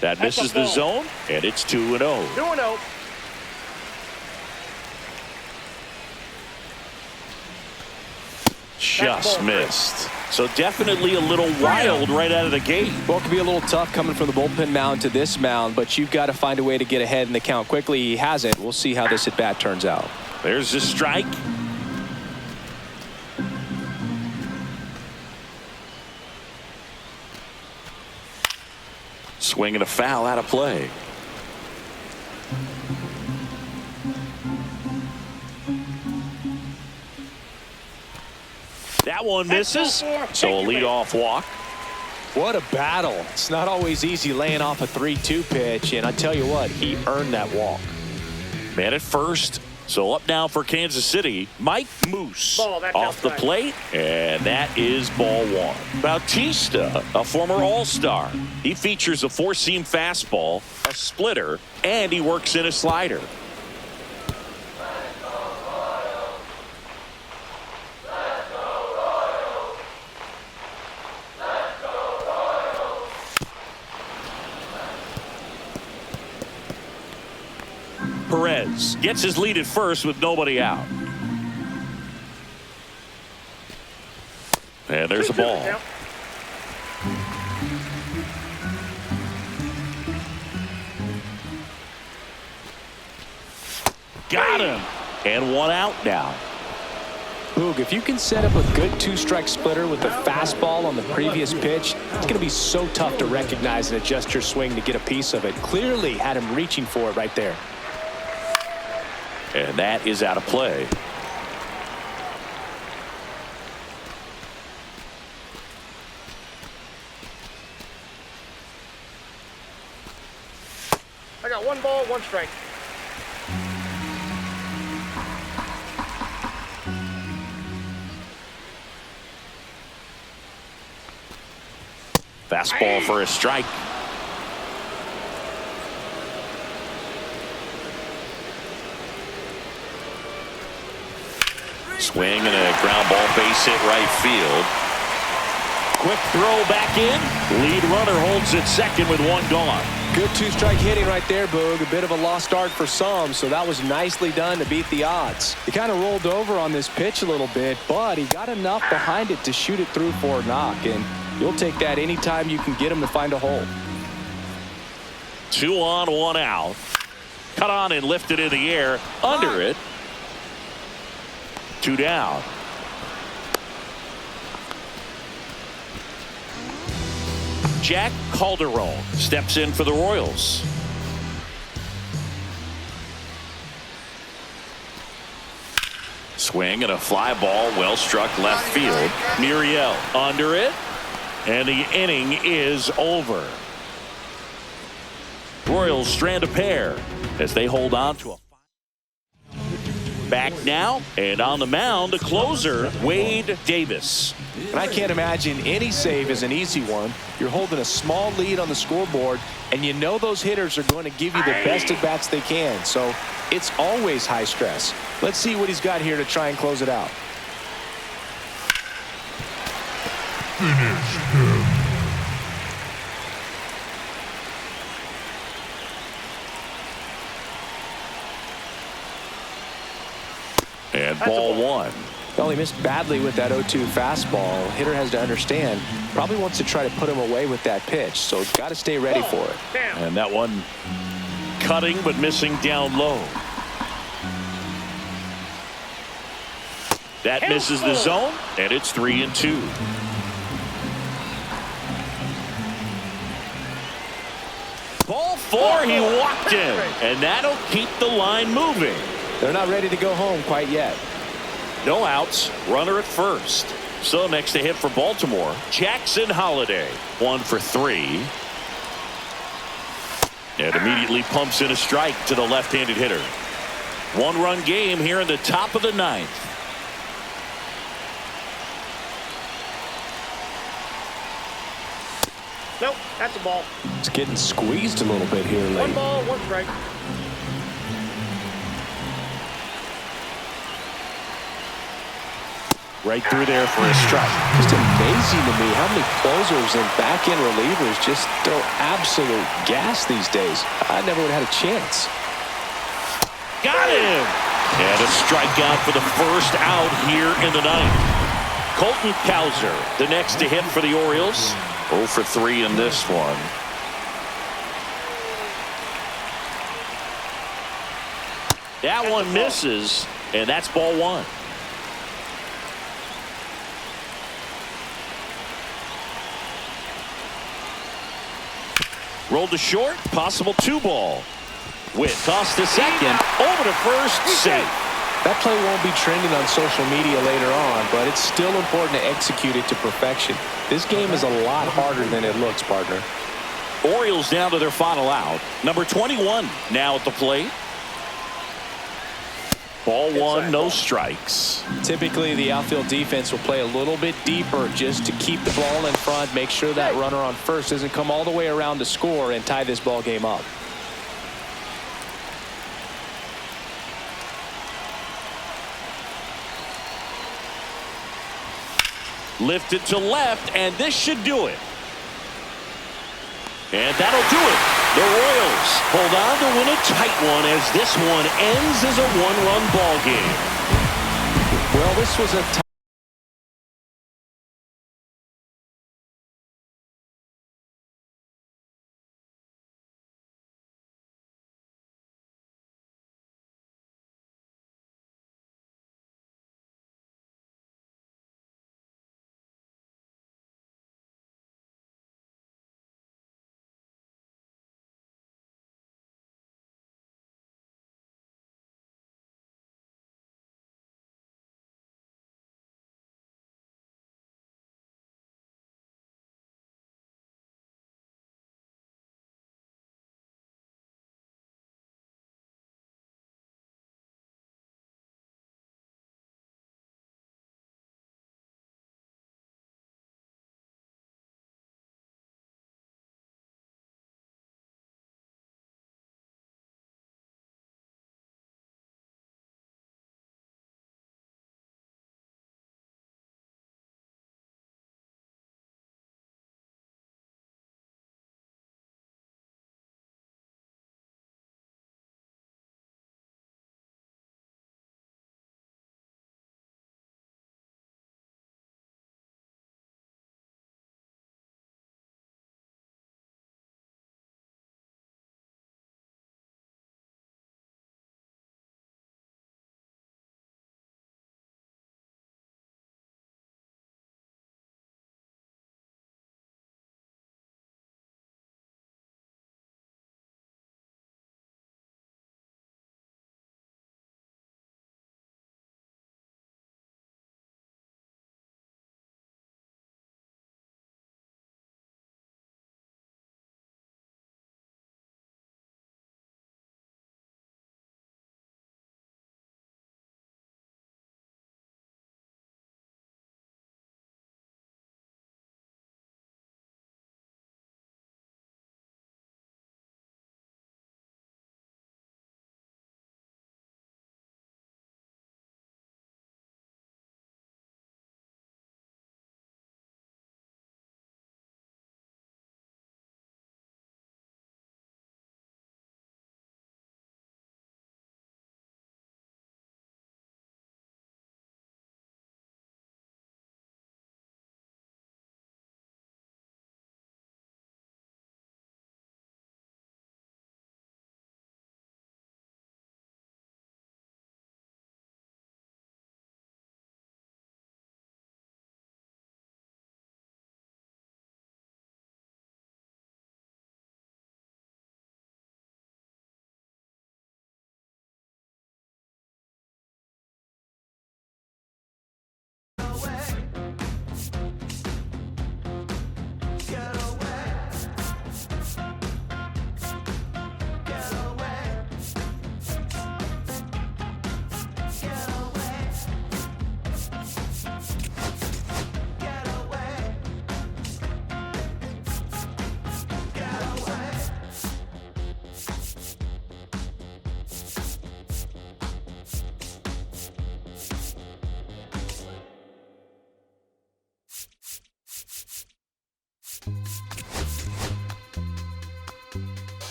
That misses the zone, and it's 2-0. 2-0. Just missed. So definitely a little wild right out of the gate. Well, it can be a little tough coming from the bullpen mound to this mound, but you've got to find a way to get ahead in the count quickly. He hasn't. We'll see how this at bat turns out. There's the strike. Swing and a foul out of play. That one misses. So a leadoff walk. What a battle. It's not always easy laying off a 3-2 pitch, and I tell you what, he earned that walk. Man at first. So up now for Kansas City, Mike Moose off the plate, and that is ball 1. Bautista, a former All-Star. He features a 4-seam fastball, a splitter, and he works in a slider. Perez gets his lead at first with nobody out. And there's a ball. Got him. And 1 out now. Boog, if you can set up a good 2-strike splitter with the fastball on the previous pitch, it's going to be so tough to recognize and adjust your swing to get a piece of it. Clearly had him reaching for it right there. And that is out of play. I got 1 ball, 1 strike. Fastball for a strike. Swing and a ground ball, base hit right field. Quick throw back in. Lead runner holds at second with 1 gone. Good 2-strike hitting right there, Boog. A bit of a lost start for some, so that was nicely done to beat the odds. He kind of rolled over on this pitch a little bit, but he got enough behind it to shoot it through for a knock, and you'll take that anytime you can get him to find a hole. 2 on, 1 out. Cut on and lifted in the air. Under it. 2 down. Jack Calderon steps in for the Royals. Swing and a fly ball, well struck left field. Muriel under it, and the inning is over. Royals strand a pair as they hold on to a. Back now, and on the mound, the closer, Wade Davis. And I can't imagine any save is an easy one. You're holding a small lead on the scoreboard, and you know those hitters are going to give you the best at-bats they can. So it's always high stress. Let's see what he's got here to try and close it out. Finish him. And ball 1. Well, he missed badly with that 0-2 fastball. Hitter has to understand, probably wants to try to put him away with that pitch, so got to stay ready for it. And that one cutting but missing down low. That misses the zone, and it's 3-2. Ball 4. He walked him, and that'll keep the line moving. They're not ready to go home quite yet. No outs, runner at first. So next to hit for Baltimore, Jackson Holliday, 1 for 3. And immediately pumps in a strike to the left-handed hitter. 1-run game here in the top of the 9th. Nope, that's a ball. It's getting squeezed a little bit here One late. ball, one strike. Right through there for a strike. Just amazing to me how many closers and back-end relievers just throw absolute gas these days. I never would have had a chance. Got him! And a strikeout for the first out here in the 9th. Colton Cowser, the next to hit for the Orioles. 0 for 3 in this one. That one misses, and that's ball 1. Rolled to short, possible 2-ball. Witt tossed to second, over to first, safe. That play won't be trending on social media later on, but it's still important to execute it to perfection. This game is a lot harder than it looks, partner. Orioles down to their final out. Number 21 now at the plate. Ball 1, no strikes. Typically, the outfield defense will play a little bit deeper just to keep the ball in front, make sure that runner on first doesn't come all the way around to score and tie this ball game up. Lifted to left, and this should do it. And that'll do it. The Royals hold on to win a tight one as this one ends as a 1-run ball game. Well, this was a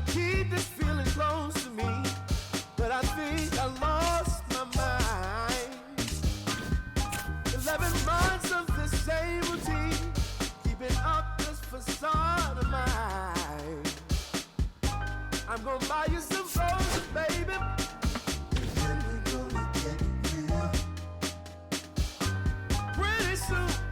keep this feeling close to me, but I think I lost my mind. 11 months of the same routine, keeping up this facade of mine. I'm gonna buy you some roses, baby. And then we're gonna get real. Pretty soon.